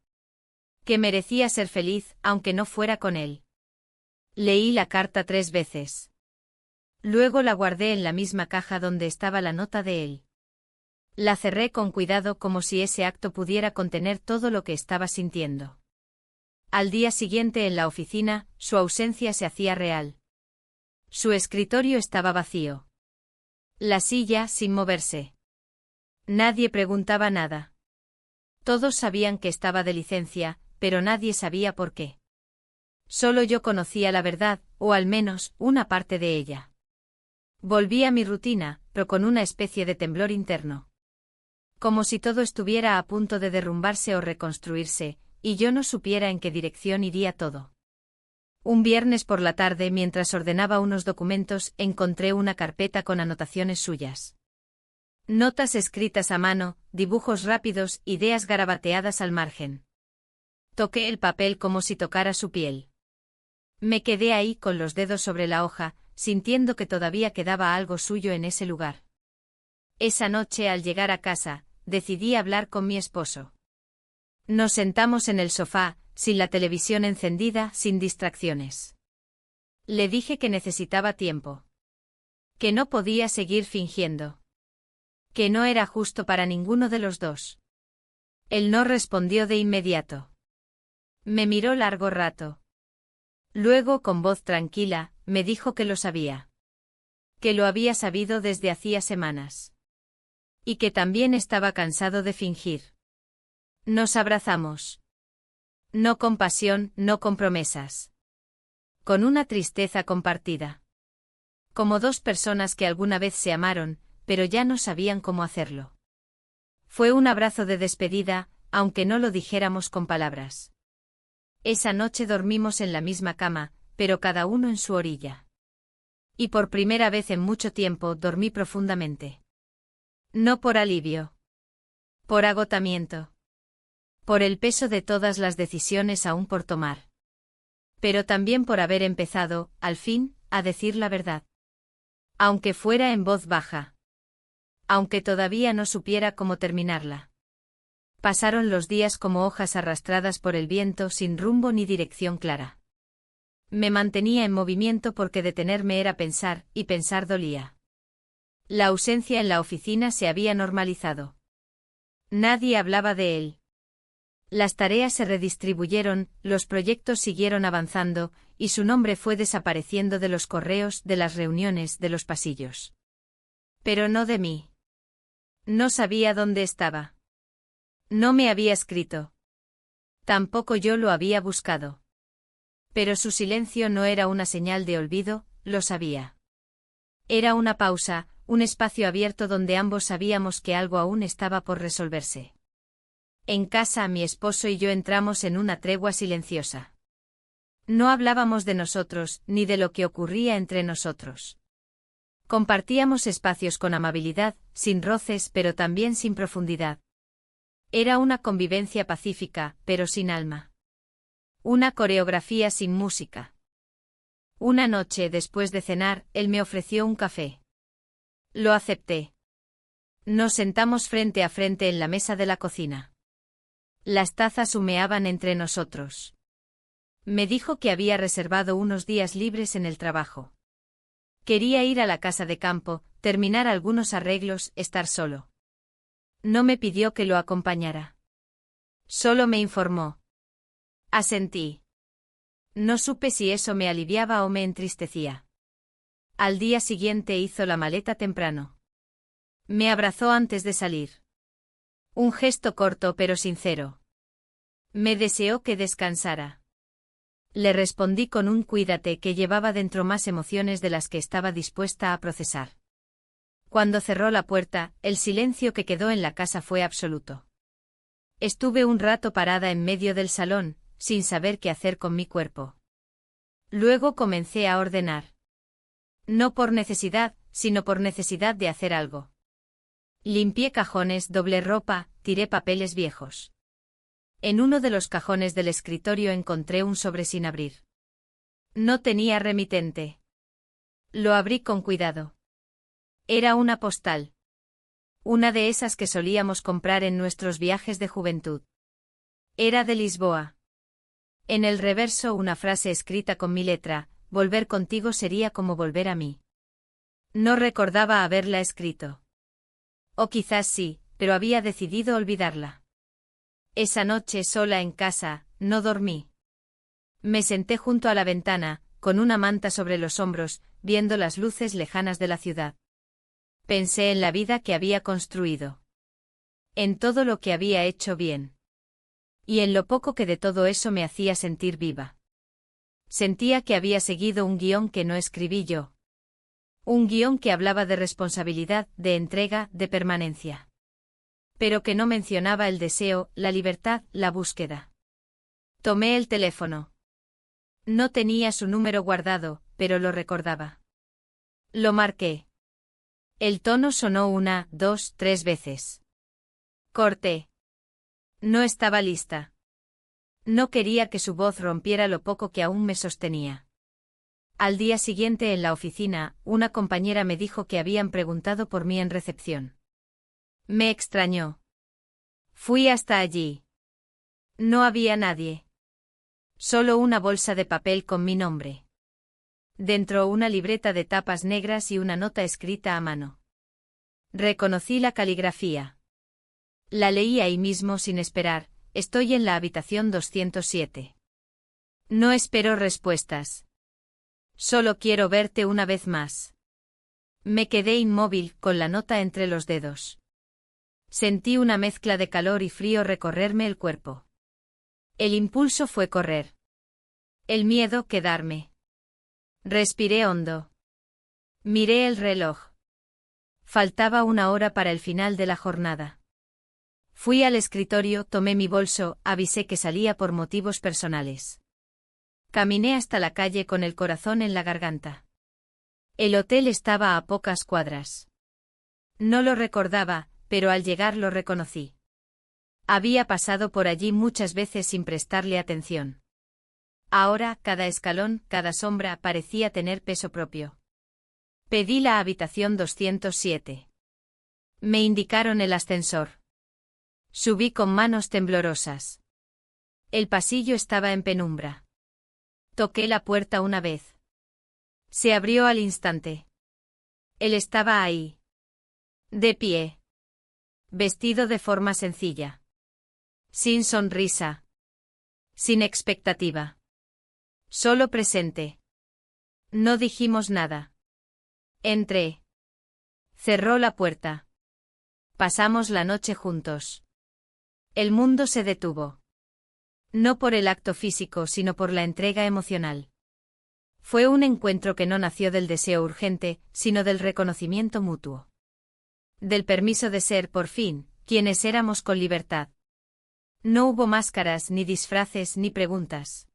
Que merecía ser feliz, aunque no fuera con él. Leí la carta 3 veces. Luego la guardé en la misma caja donde estaba la nota de él. La cerré con cuidado como si ese acto pudiera contener todo lo que estaba sintiendo. Al día siguiente en la oficina, su ausencia se hacía real. Su escritorio estaba vacío. La silla sin moverse. Nadie preguntaba nada. Todos sabían que estaba de licencia, pero nadie sabía por qué. Solo yo conocía la verdad, o al menos, una parte de ella. Volví a mi rutina, pero con una especie de temblor interno. Como si todo estuviera a punto de derrumbarse o reconstruirse, y yo no supiera en qué dirección iría todo. Un viernes por la tarde, mientras ordenaba unos documentos, encontré una carpeta con anotaciones suyas. Notas escritas a mano, dibujos rápidos, ideas garabateadas al margen. Toqué el papel como si tocara su piel. Me quedé ahí con los dedos sobre la hoja, sintiendo que todavía quedaba algo suyo en ese lugar. Esa noche, al llegar a casa, decidí hablar con mi esposo. Nos sentamos en el sofá, sin la televisión encendida, sin distracciones. Le dije que necesitaba tiempo. Que no podía seguir fingiendo. Que no era justo para ninguno de los dos. Él no respondió de inmediato. Me miró largo rato. Luego, con voz tranquila, me dijo que lo sabía. Que lo había sabido desde hacía semanas. Y que también estaba cansado de fingir. Nos abrazamos. No con pasión, no con promesas. Con una tristeza compartida. Como dos personas que alguna vez se amaron, pero ya no sabían cómo hacerlo. Fue un abrazo de despedida, aunque no lo dijéramos con palabras. Esa noche dormimos en la misma cama, pero cada uno en su orilla. Y por primera vez en mucho tiempo dormí profundamente. No por alivio. Por agotamiento. Por el peso de todas las decisiones aún por tomar. Pero también por haber empezado, al fin, a decir la verdad. Aunque fuera en voz baja. Aunque todavía no supiera cómo terminarla. Pasaron los días como hojas arrastradas por el viento sin rumbo ni dirección clara. Me mantenía en movimiento porque detenerme era pensar, y pensar dolía. La ausencia en la oficina se había normalizado. Nadie hablaba de él. Las tareas se redistribuyeron, los proyectos siguieron avanzando, y su nombre fue desapareciendo de los correos, de las reuniones, de los pasillos. Pero no de mí. No sabía dónde estaba. No me había escrito. Tampoco yo lo había buscado. Pero su silencio no era una señal de olvido, lo sabía. Era una pausa, un espacio abierto donde ambos sabíamos que algo aún estaba por resolverse. En casa, mi esposo y yo entramos en una tregua silenciosa. No hablábamos de nosotros, ni de lo que ocurría entre nosotros. Compartíamos espacios con amabilidad, sin roces, pero también sin profundidad. Era una convivencia pacífica, pero sin alma. Una coreografía sin música. Una noche, después de cenar, él me ofreció un café. Lo acepté. Nos sentamos frente a frente en la mesa de la cocina. Las tazas humeaban entre nosotros. Me dijo que había reservado unos días libres en el trabajo. Quería ir a la casa de campo, terminar algunos arreglos, estar solo. No me pidió que lo acompañara. Solo me informó. Asentí. No supe si eso me aliviaba o me entristecía. Al día siguiente hizo la maleta temprano. Me abrazó antes de salir. Un gesto corto pero sincero. Me deseó que descansara. Le respondí con un cuídate que llevaba dentro más emociones de las que estaba dispuesta a procesar. Cuando cerró la puerta, el silencio que quedó en la casa fue absoluto. Estuve un rato parada en medio del salón, sin saber qué hacer con mi cuerpo. Luego comencé a ordenar. No por necesidad, sino por necesidad de hacer algo. Limpié cajones, doblé ropa, tiré papeles viejos. En uno de los cajones del escritorio encontré un sobre sin abrir. No tenía remitente. Lo abrí con cuidado. Era una postal. Una de esas que solíamos comprar en nuestros viajes de juventud. Era de Lisboa. En el reverso una frase escrita con mi letra: volver contigo sería como volver a mí. No recordaba haberla escrito. O quizás sí, pero había decidido olvidarla. Esa noche sola en casa, no dormí. Me senté junto a la ventana, con una manta sobre los hombros, viendo las luces lejanas de la ciudad. Pensé en la vida que había construido. En todo lo que había hecho bien. Y en lo poco que de todo eso me hacía sentir viva. Sentía que había seguido un guión que no escribí yo. Un guión que hablaba de responsabilidad, de entrega, de permanencia. Pero que no mencionaba el deseo, la libertad, la búsqueda. Tomé el teléfono. No tenía su número guardado, pero lo recordaba. Lo marqué. El tono sonó 1, 2, 3 veces. Corté. No estaba lista. No quería que su voz rompiera lo poco que aún me sostenía. Al día siguiente en la oficina, una compañera me dijo que habían preguntado por mí en recepción. Me extrañó. Fui hasta allí. No había nadie. Solo una bolsa de papel con mi nombre. Dentro una libreta de tapas negras y una nota escrita a mano. Reconocí la caligrafía. La leí ahí mismo sin esperar: estoy en la habitación 207. No espero respuestas. Solo quiero verte una vez más. Me quedé inmóvil, con la nota entre los dedos. Sentí una mezcla de calor y frío recorrerme el cuerpo. El impulso fue correr. El miedo quedarme. Respiré hondo. Miré el reloj. Faltaba 1 hora para el final de la jornada. Fui al escritorio, tomé mi bolso, avisé que salía por motivos personales. Caminé hasta la calle con el corazón en la garganta. El hotel estaba a pocas cuadras. No lo recordaba, pero al llegar lo reconocí. Había pasado por allí muchas veces sin prestarle atención. Ahora, cada escalón, cada sombra, parecía tener peso propio. Pedí la habitación 207. Me indicaron el ascensor. Subí con manos temblorosas. El pasillo estaba en penumbra. Toqué la puerta una vez. Se abrió al instante. Él estaba ahí. De pie. Vestido de forma sencilla. Sin sonrisa. Sin expectativa. Solo presente. No dijimos nada. Entré. Cerró la puerta. Pasamos la noche juntos. El mundo se detuvo. No por el acto físico, sino por la entrega emocional. Fue un encuentro que no nació del deseo urgente, sino del reconocimiento mutuo. Del permiso de ser, por fin, quienes éramos con libertad. No hubo máscaras, ni disfraces, ni preguntas.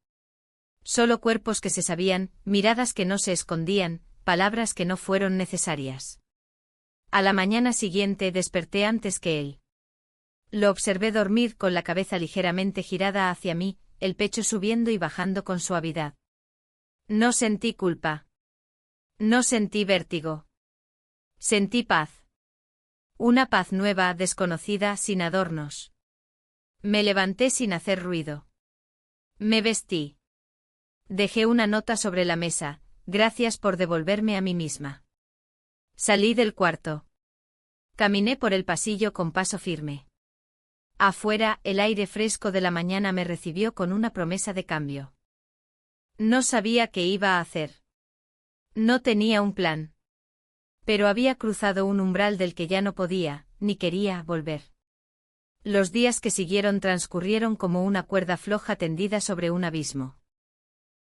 Solo cuerpos que se sabían, miradas que no se escondían, palabras que no fueron necesarias. A la mañana siguiente desperté antes que él. Lo observé dormir con la cabeza ligeramente girada hacia mí, el pecho subiendo y bajando con suavidad. No sentí culpa. No sentí vértigo. Sentí paz. Una paz nueva, desconocida, sin adornos. Me levanté sin hacer ruido. Me vestí. Dejé una nota sobre la mesa: gracias por devolverme a mí misma. Salí del cuarto. Caminé por el pasillo con paso firme. Afuera, el aire fresco de la mañana me recibió con una promesa de cambio. No sabía qué iba a hacer. No tenía un plan. Pero había cruzado un umbral del que ya no podía, ni quería, volver. Los días que siguieron transcurrieron como una cuerda floja tendida sobre un abismo.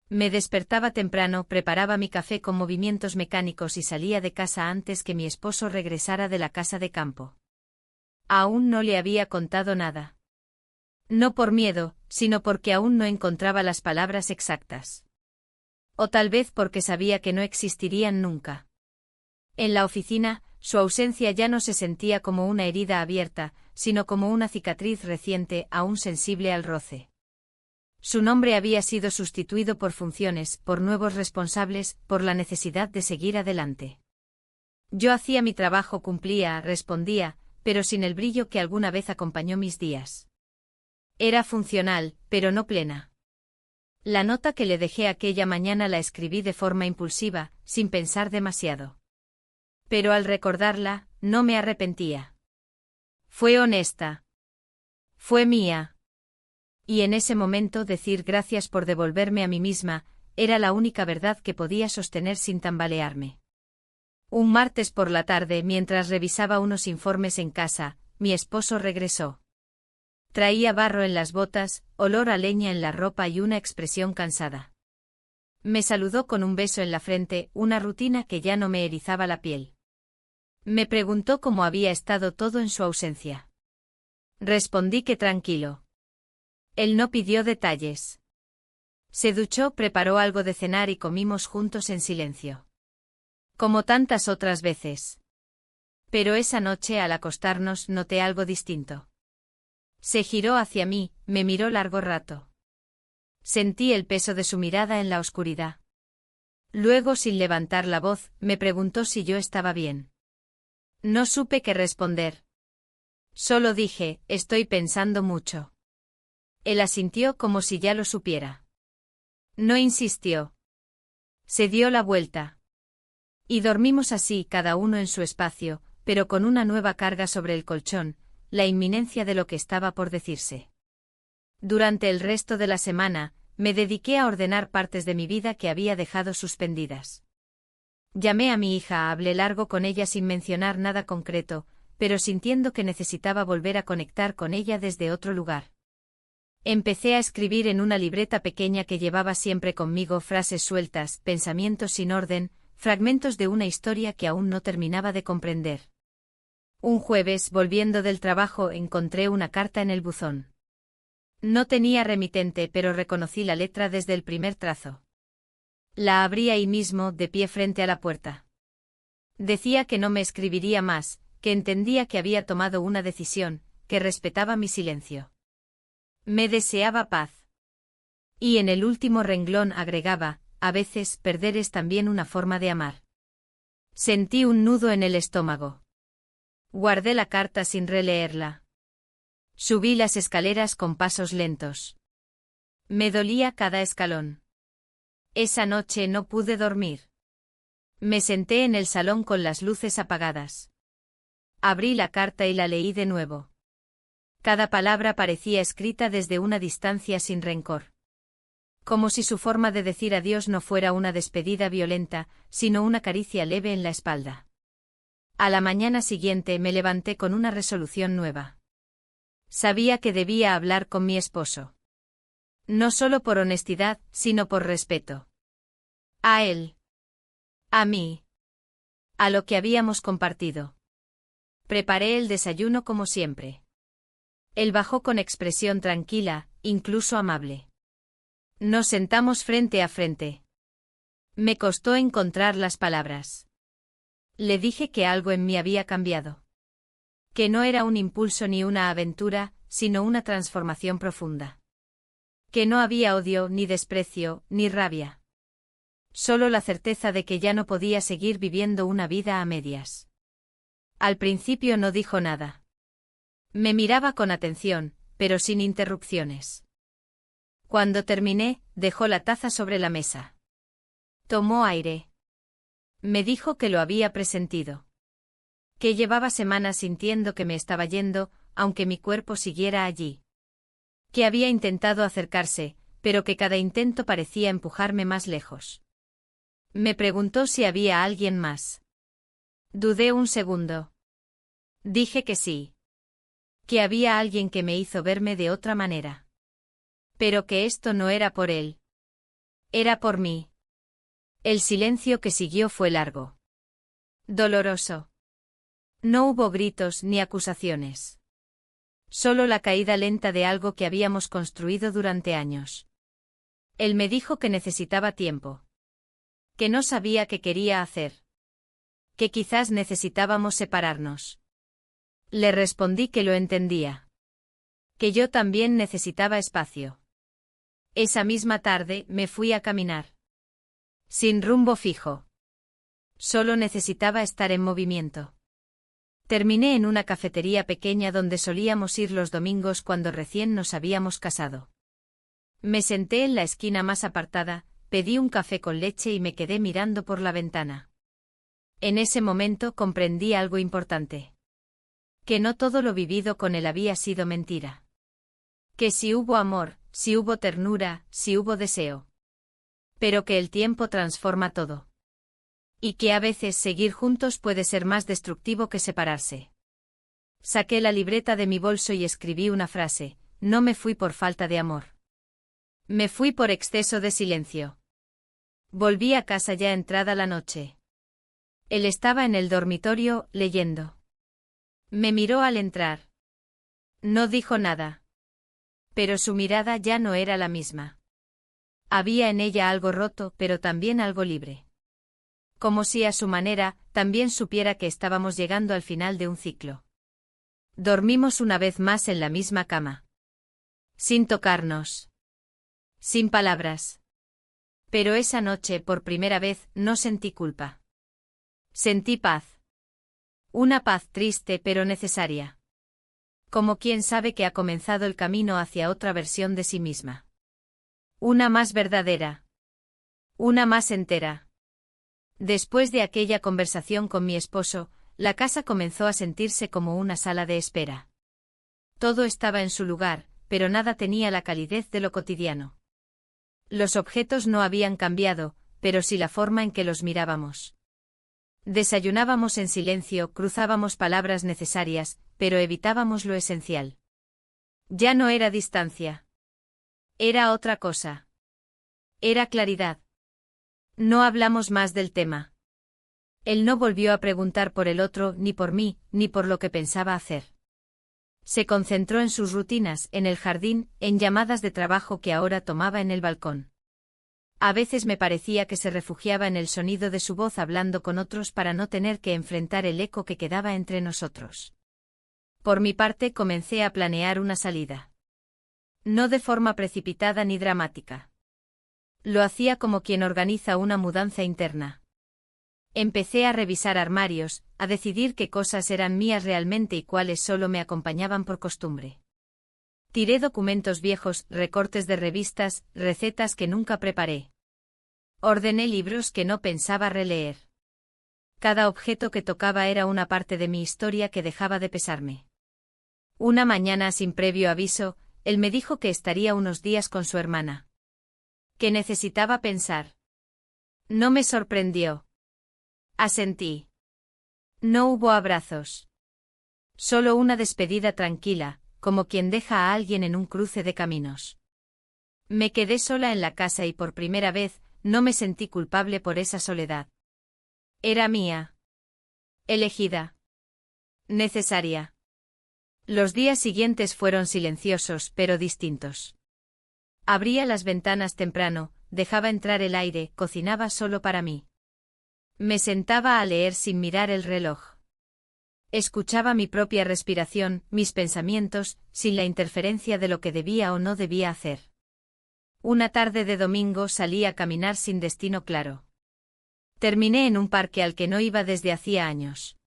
Me despertaba temprano, preparaba mi café con movimientos mecánicos y salía de casa antes que mi esposo regresara de la casa de campo. Aún no le había contado nada. No por miedo, sino porque aún no encontraba las palabras exactas. O tal vez porque sabía que no existirían nunca. En la oficina, su ausencia ya no se sentía como una herida abierta, sino como una cicatriz reciente, aún sensible al roce. Su nombre había sido sustituido por funciones, por nuevos responsables, por la necesidad de seguir adelante. Yo hacía mi trabajo, cumplía, respondía, pero sin el brillo que alguna vez acompañó mis días. Era funcional, pero no plena. La nota que le dejé aquella mañana la escribí de forma impulsiva, sin pensar demasiado. Pero al recordarla, no me arrepentía. Fue honesta. Fue mía. Y en ese momento decir gracias por devolverme a mí misma, era la única verdad que podía sostener sin tambalearme. Un martes por la tarde, mientras revisaba unos informes en casa, mi esposo regresó. Traía barro en las botas, olor a leña en la ropa y una expresión cansada. Me saludó con un beso en la frente, una rutina que ya no me erizaba la piel. Me preguntó cómo había estado todo en su ausencia. Respondí que tranquilo. Él no pidió detalles. Se duchó, preparó algo de cenar y comimos juntos en silencio. Como tantas otras veces. Pero esa noche al acostarnos noté algo distinto. Se giró hacia mí, me miró largo rato. Sentí el peso de su mirada en la oscuridad. Luego, sin levantar la voz, me preguntó si yo estaba bien. No supe qué responder. Solo dije, estoy pensando mucho. Él asintió como si ya lo supiera. No insistió. Se dio la vuelta. Y dormimos así, cada uno en su espacio, pero con una nueva carga sobre el colchón, la inminencia de lo que estaba por decirse. Durante el resto de la semana, me dediqué a ordenar partes de mi vida que había dejado suspendidas. Llamé a mi hija, hablé largo con ella sin mencionar nada concreto, pero sintiendo que necesitaba volver a conectar con ella desde otro lugar. Empecé a escribir en una libreta pequeña que llevaba siempre conmigo frases sueltas, pensamientos sin orden, fragmentos de una historia que aún no terminaba de comprender. Un jueves, volviendo del trabajo, encontré una carta en el buzón. No tenía remitente, pero reconocí la letra desde el primer trazo. La abrí ahí mismo, de pie frente a la puerta. Decía que no me escribiría más, que entendía que había tomado una decisión, que respetaba mi silencio. Me deseaba paz. Y en el último renglón agregaba, a veces perder es también una forma de amar. Sentí un nudo en el estómago. Guardé la carta sin releerla. Subí las escaleras con pasos lentos. Me dolía cada escalón. Esa noche no pude dormir. Me senté en el salón con las luces apagadas. Abrí la carta y la leí de nuevo. Cada palabra parecía escrita desde una distancia sin rencor. Como si su forma de decir adiós no fuera una despedida violenta, sino una caricia leve en la espalda. A la mañana siguiente me levanté con una resolución nueva. Sabía que debía hablar con mi esposo. No solo por honestidad, sino por respeto. A él. A mí. A lo que habíamos compartido. Preparé el desayuno como siempre. Él bajó con expresión tranquila, incluso amable. Nos sentamos frente a frente. Me costó encontrar las palabras. Le dije que algo en mí había cambiado. Que no era un impulso ni una aventura, sino una transformación profunda. Que no había odio, ni desprecio, ni rabia. Solo la certeza de que ya no podía seguir viviendo una vida a medias. Al principio no dijo nada. Me miraba con atención, pero sin interrupciones. Cuando terminé, dejó la taza sobre la mesa. Tomó aire. Me dijo que lo había presentido. Que llevaba semanas sintiendo que me estaba yendo, aunque mi cuerpo siguiera allí. Que había intentado acercarse, pero que cada intento parecía empujarme más lejos. Me preguntó si había alguien más. Dudé un segundo. Dije que sí. Que había alguien que me hizo verme de otra manera. Pero que esto no era por él. Era por mí. El silencio que siguió fue largo. Doloroso. No hubo gritos ni acusaciones. Solo la caída lenta de algo que habíamos construido durante años. Él me dijo que necesitaba tiempo. Que no sabía qué quería hacer. Que quizás necesitábamos separarnos. Le respondí que lo entendía. Que yo también necesitaba espacio. Esa misma tarde me fui a caminar. Sin rumbo fijo. Solo necesitaba estar en movimiento. Terminé en una cafetería pequeña donde solíamos ir los domingos cuando recién nos habíamos casado. Me senté en la esquina más apartada, pedí un café con leche y me quedé mirando por la ventana. En ese momento comprendí algo importante. Que no todo lo vivido con él había sido mentira. Que sí hubo amor, sí hubo ternura, sí hubo deseo. Pero que el tiempo transforma todo. Y que a veces seguir juntos puede ser más destructivo que separarse. Saqué la libreta de mi bolso y escribí una frase: no me fui por falta de amor. Me fui por exceso de silencio. Volví a casa ya entrada la noche. Él estaba en el dormitorio, leyendo. Me miró al entrar. No dijo nada. Pero su mirada ya no era la misma. Había en ella algo roto, pero también algo libre. Como si a su manera, también supiera que estábamos llegando al final de un ciclo. Dormimos una vez más en la misma cama. Sin tocarnos. Sin palabras. Pero esa noche, por primera vez, no sentí culpa. Sentí paz. Una paz triste pero necesaria. Como quien sabe que ha comenzado el camino hacia otra versión de sí misma. Una más verdadera. Una más entera. Después de aquella conversación con mi esposo, la casa comenzó a sentirse como una sala de espera. Todo estaba en su lugar, pero nada tenía la calidez de lo cotidiano. Los objetos no habían cambiado, pero sí la forma en que los mirábamos. Desayunábamos en silencio, cruzábamos palabras necesarias, pero evitábamos lo esencial. Ya no era distancia. Era otra cosa. Era claridad. No hablamos más del tema. Él no volvió a preguntar por el otro, ni por mí, ni por lo que pensaba hacer. Se concentró en sus rutinas, en el jardín, en llamadas de trabajo que ahora tomaba en el balcón. A veces me parecía que se refugiaba en el sonido de su voz hablando con otros para no tener que enfrentar el eco que quedaba entre nosotros. Por mi parte comencé a planear una salida. No de forma precipitada ni dramática. Lo hacía como quien organiza una mudanza interna. Empecé a revisar armarios, a decidir qué cosas eran mías realmente y cuáles solo me acompañaban por costumbre. Tiré documentos viejos, recortes de revistas, recetas que nunca preparé. Ordené libros que no pensaba releer. Cada objeto que tocaba era una parte de mi historia que dejaba de pesarme. Una mañana sin previo aviso, él me dijo que estaría unos días con su hermana. Que necesitaba pensar. No me sorprendió. Asentí. No hubo abrazos. Solo una despedida tranquila, como quien deja a alguien en un cruce de caminos. Me quedé sola en la casa y por primera vez, no me sentí culpable por esa soledad. Era mía. Elegida. Necesaria. Los días siguientes fueron silenciosos, pero distintos. Abría las ventanas temprano, dejaba entrar el aire, cocinaba solo para mí. Me sentaba a leer sin mirar el reloj. Escuchaba mi propia respiración, mis pensamientos, sin la interferencia de lo que debía o no debía hacer. Una tarde de domingo salí a caminar sin destino claro. Terminé en un parque al que no iba desde hacía años.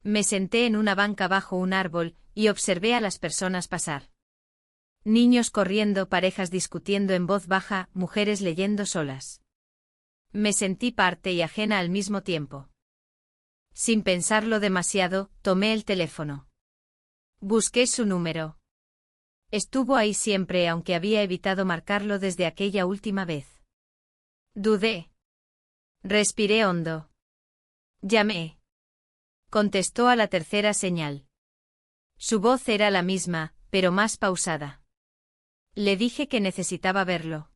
Me senté en una banca bajo un árbol, y observé a las personas pasar. Niños corriendo, parejas discutiendo en voz baja, mujeres leyendo solas. Me sentí parte y ajena al mismo tiempo. Sin pensarlo demasiado, tomé el teléfono. Busqué su número. Estuvo ahí siempre, aunque había evitado marcarlo desde aquella última vez. Dudé. Respiré hondo. Llamé. Contestó a la tercera señal. Su voz era la misma, pero más pausada. Le dije que necesitaba verlo.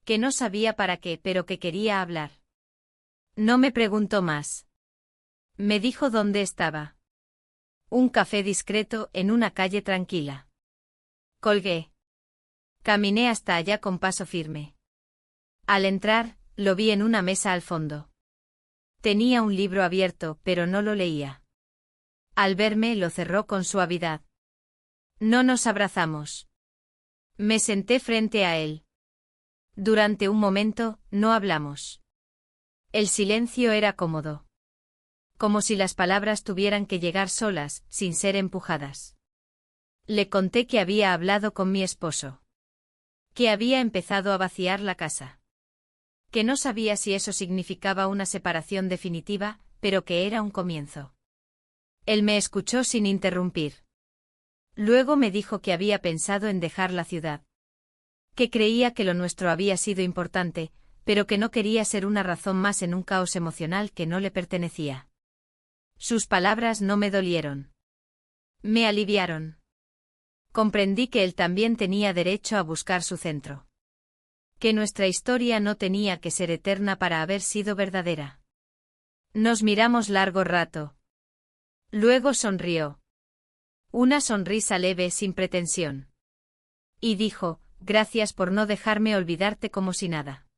Que no sabía para qué, pero que quería hablar. No me preguntó más. Me dijo dónde estaba. Un café discreto en una calle tranquila. Colgué. Caminé hasta allá con paso firme. Al entrar, lo vi en una mesa al fondo. Tenía un libro abierto, pero no lo leía. Al verme, lo cerró con suavidad. No nos abrazamos. Me senté frente a él. Durante un momento, no hablamos. El silencio era cómodo. como si las palabras tuvieran que llegar solas, sin ser empujadas. Le conté que había hablado con mi esposo. Que había empezado a vaciar la casa. Que no sabía si eso significaba una separación definitiva, pero que era un comienzo. Él me escuchó sin interrumpir. Luego me dijo que había pensado en dejar la ciudad. Que creía que lo nuestro había sido importante, pero que no quería ser una razón más en un caos emocional que no le pertenecía. Sus palabras no me dolieron. Me aliviaron. Comprendí que él también tenía derecho a buscar su centro. Que nuestra historia no tenía que ser eterna para haber sido verdadera. Nos miramos largo rato. Luego sonrió. Una sonrisa leve sin pretensión. Y dijo, gracias por no dejarme olvidarte como si nada.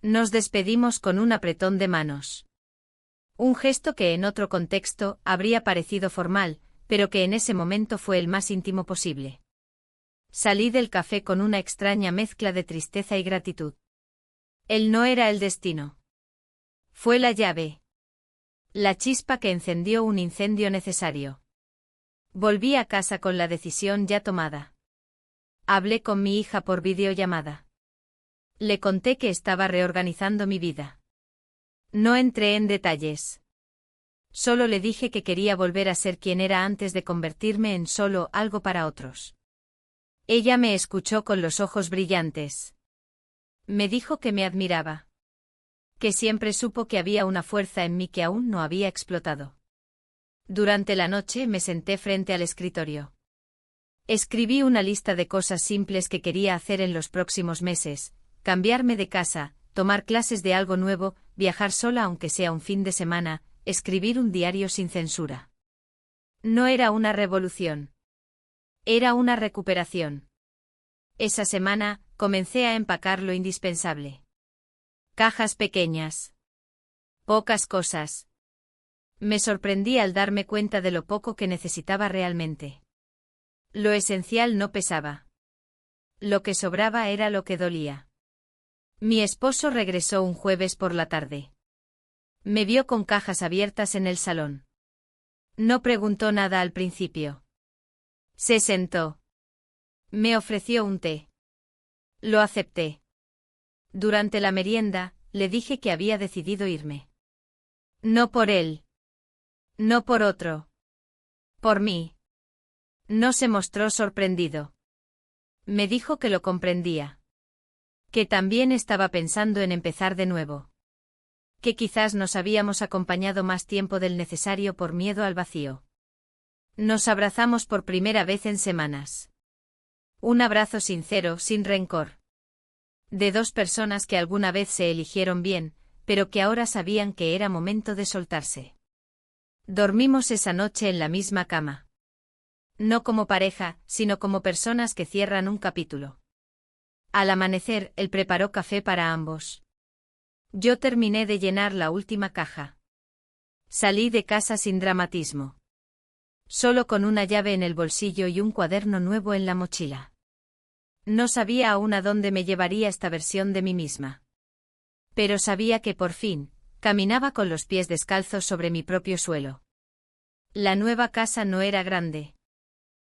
Nos despedimos con un apretón de manos. Un gesto que en otro contexto habría parecido formal, pero que en ese momento fue el más íntimo posible. Salí del café con una extraña mezcla de tristeza y gratitud. Él no era el destino. Fue la llave. La chispa que encendió un incendio necesario. Volví a casa con la decisión ya tomada. Hablé con mi hija por videollamada. Le conté que estaba reorganizando mi vida. No entré en detalles. Solo le dije que quería volver a ser quien era antes de convertirme en solo algo para otros. Ella me escuchó con los ojos brillantes. Me dijo que me admiraba. Que siempre supo que había una fuerza en mí que aún no había explotado. Durante la noche me senté frente al escritorio. Escribí una lista de cosas simples que quería hacer en los próximos meses: cambiarme de casa, tomar clases de algo nuevo, viajar sola aunque sea un fin de semana, escribir un diario sin censura. No era una revolución. Era una recuperación. Esa semana, comencé a empacar lo indispensable. Cajas pequeñas. Pocas cosas. Me sorprendí al darme cuenta de lo poco que necesitaba realmente. Lo esencial no pesaba. Lo que sobraba era lo que dolía. Mi esposo regresó un jueves por la tarde. Me vio con cajas abiertas en el salón. No preguntó nada al principio. Se sentó. Me ofreció un té. Lo acepté. Durante la merienda, le dije que había decidido irme. No por él. No por otro. Por mí. No se mostró sorprendido. Me dijo que lo comprendía. Que también estaba pensando en empezar de nuevo. Que quizás nos habíamos acompañado más tiempo del necesario por miedo al vacío. Nos abrazamos por primera vez en semanas. Un abrazo sincero, sin rencor. De dos personas que alguna vez se eligieron bien, pero que ahora sabían que era momento de soltarse. Dormimos esa noche en la misma cama. No como pareja, sino como personas que cierran un capítulo. Al amanecer, él preparó café para ambos. Yo terminé de llenar la última caja. Salí de casa sin dramatismo. Solo con una llave en el bolsillo y un cuaderno nuevo en la mochila. No sabía aún a dónde me llevaría esta versión de mí misma. Pero sabía que por fin, caminaba con los pies descalzos sobre mi propio suelo. La nueva casa no era grande.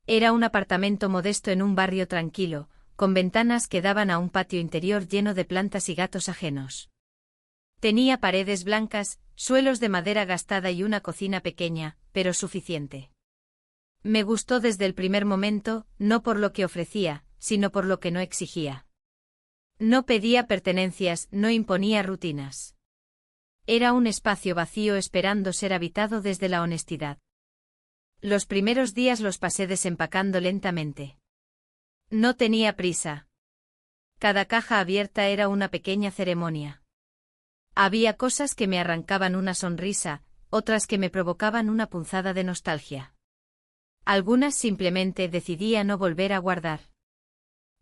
Era un apartamento modesto en un barrio tranquilo, con ventanas que daban a un patio interior lleno de plantas y gatos ajenos. Tenía paredes blancas, suelos de madera gastada y una cocina pequeña, pero suficiente. Me gustó desde el primer momento, no por lo que ofrecía, sino por lo que no exigía. No pedía pertenencias, no imponía rutinas. Era un espacio vacío esperando ser habitado desde la honestidad. Los primeros días los pasé desempacando lentamente. No tenía prisa. Cada caja abierta era una pequeña ceremonia. Había cosas que me arrancaban una sonrisa, otras que me provocaban una punzada de nostalgia. Algunas simplemente decidí a no volver a guardar.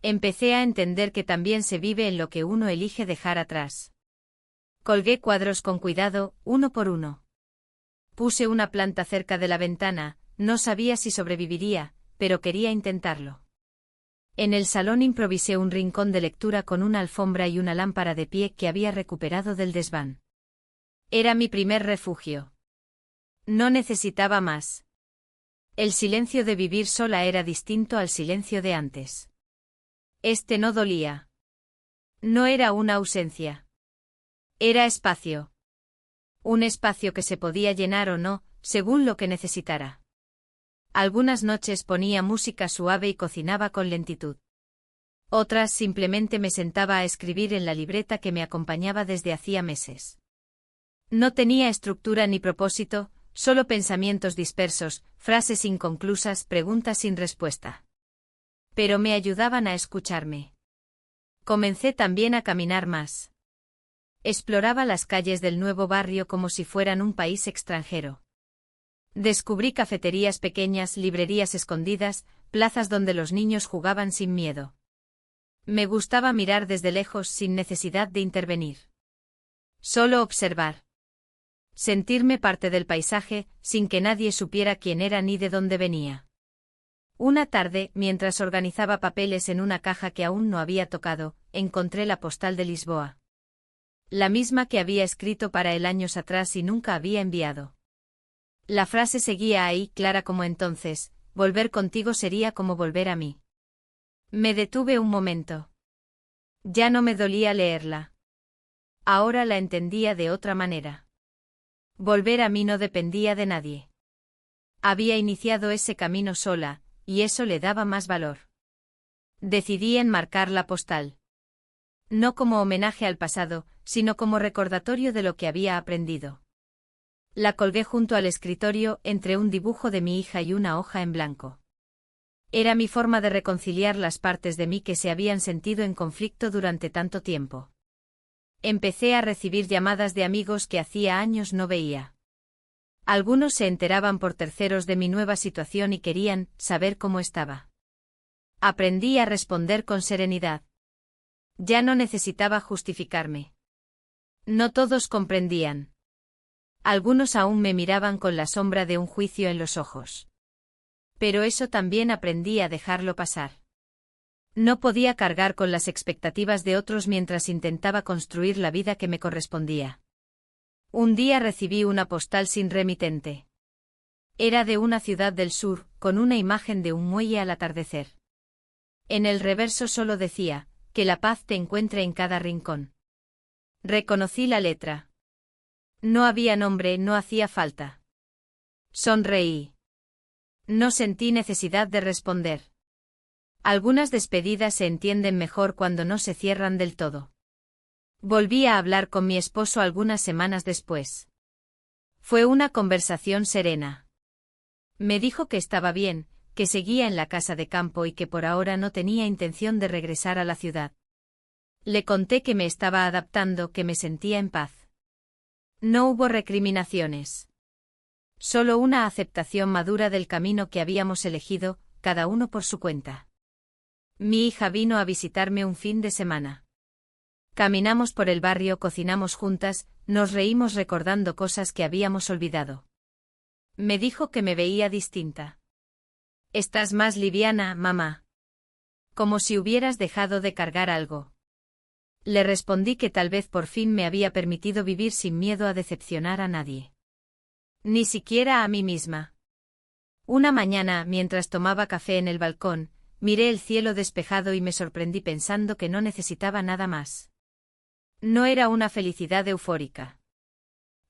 Empecé a entender que también se vive en lo que uno elige dejar atrás. Colgué cuadros con cuidado, uno por uno. Puse una planta cerca de la ventana, no sabía si sobreviviría, pero quería intentarlo. En el salón improvisé un rincón de lectura con una alfombra y una lámpara de pie que había recuperado del desván. Era mi primer refugio. No necesitaba más. El silencio de vivir sola era distinto al silencio de antes. Este no dolía. No era una ausencia. Era espacio. Un espacio que se podía llenar o no, según lo que necesitara. Algunas noches ponía música suave y cocinaba con lentitud. Otras simplemente me sentaba a escribir en la libreta que me acompañaba desde hacía meses. No tenía estructura ni propósito, solo pensamientos dispersos, frases inconclusas, preguntas sin respuesta. Pero me ayudaban a escucharme. Comencé también a caminar más. Exploraba las calles del nuevo barrio como si fueran un país extranjero. Descubrí cafeterías pequeñas, librerías escondidas, plazas donde los niños jugaban sin miedo. Me gustaba mirar desde lejos sin necesidad de intervenir. Solo observar. Sentirme parte del paisaje, sin que nadie supiera quién era ni de dónde venía. Una tarde, mientras organizaba papeles en una caja que aún no había tocado, encontré la postal de Lisboa. La misma que había escrito para él años atrás y nunca había enviado. La frase seguía ahí, clara como entonces: volver contigo sería como volver a mí. Me detuve un momento. Ya no me dolía leerla. Ahora la entendía de otra manera. Volver a mí no dependía de nadie. Había iniciado ese camino sola, y eso le daba más valor. Decidí enmarcar la postal. No como homenaje al pasado, sino como recordatorio de lo que había aprendido. La colgué junto al escritorio, entre un dibujo de mi hija y una hoja en blanco. Era mi forma de reconciliar las partes de mí que se habían sentido en conflicto durante tanto tiempo. Empecé a recibir llamadas de amigos que hacía años no veía. Algunos se enteraban por terceros de mi nueva situación y querían saber cómo estaba. Aprendí a responder con serenidad. Ya no necesitaba justificarme. No todos comprendían. Algunos aún me miraban con la sombra de un juicio en los ojos. Pero eso también aprendí a dejarlo pasar. No podía cargar con las expectativas de otros mientras intentaba construir la vida que me correspondía. Un día recibí una postal sin remitente. Era de una ciudad del sur, con una imagen de un muelle al atardecer. En el reverso solo decía: que la paz te encuentre en cada rincón. Reconocí la letra. No había nombre, no hacía falta. Sonreí. No sentí necesidad de responder. Algunas despedidas se entienden mejor cuando no se cierran del todo. Volví a hablar con mi esposo algunas semanas después. Fue una conversación serena. Me dijo que estaba bien, que seguía en la casa de campo y que por ahora no tenía intención de regresar a la ciudad. Le conté que me estaba adaptando, que me sentía en paz. No hubo recriminaciones. Solo una aceptación madura del camino que habíamos elegido, cada uno por su cuenta. Mi hija vino a visitarme un fin de semana. Caminamos por el barrio, cocinamos juntas, nos reímos recordando cosas que habíamos olvidado. Me dijo que me veía distinta. «Estás más liviana, mamá. Como si hubieras dejado de cargar algo». Le respondí que tal vez por fin me había permitido vivir sin miedo a decepcionar a nadie. Ni siquiera a mí misma. Una mañana, mientras tomaba café en el balcón, miré el cielo despejado y me sorprendí pensando que no necesitaba nada más. No era una felicidad eufórica.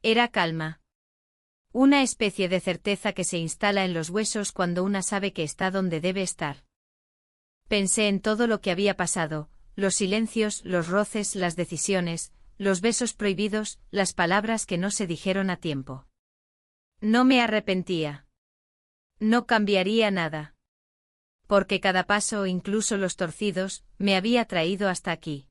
Era calma. Una especie de certeza que se instala en los huesos cuando una sabe que está donde debe estar. Pensé en todo lo que había pasado, los silencios, los roces, las decisiones, los besos prohibidos, las palabras que no se dijeron a tiempo. No me arrepentía. No cambiaría nada. Porque cada paso, incluso los torcidos, me había traído hasta aquí.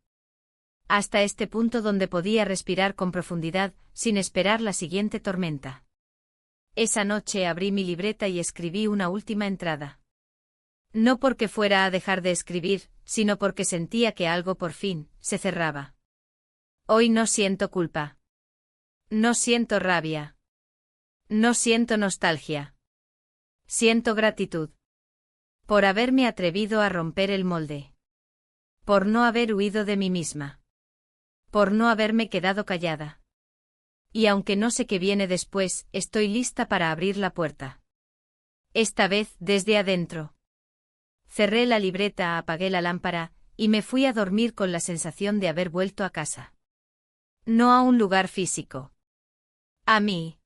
Hasta este punto donde podía respirar con profundidad, sin esperar la siguiente tormenta. Esa noche abrí mi libreta y escribí una última entrada. No porque fuera a dejar de escribir, sino porque sentía que algo por fin se cerraba. Hoy no siento culpa. No siento rabia. No siento nostalgia. Siento gratitud. Por haberme atrevido a romper el molde. Por no haber huido de mí misma. Por no haberme quedado callada. Y aunque no sé qué viene después, estoy lista para abrir la puerta. Esta vez, desde adentro. Cerré la libreta, apagué la lámpara, y me fui a dormir con la sensación de haber vuelto a casa. No a un lugar físico. A mí.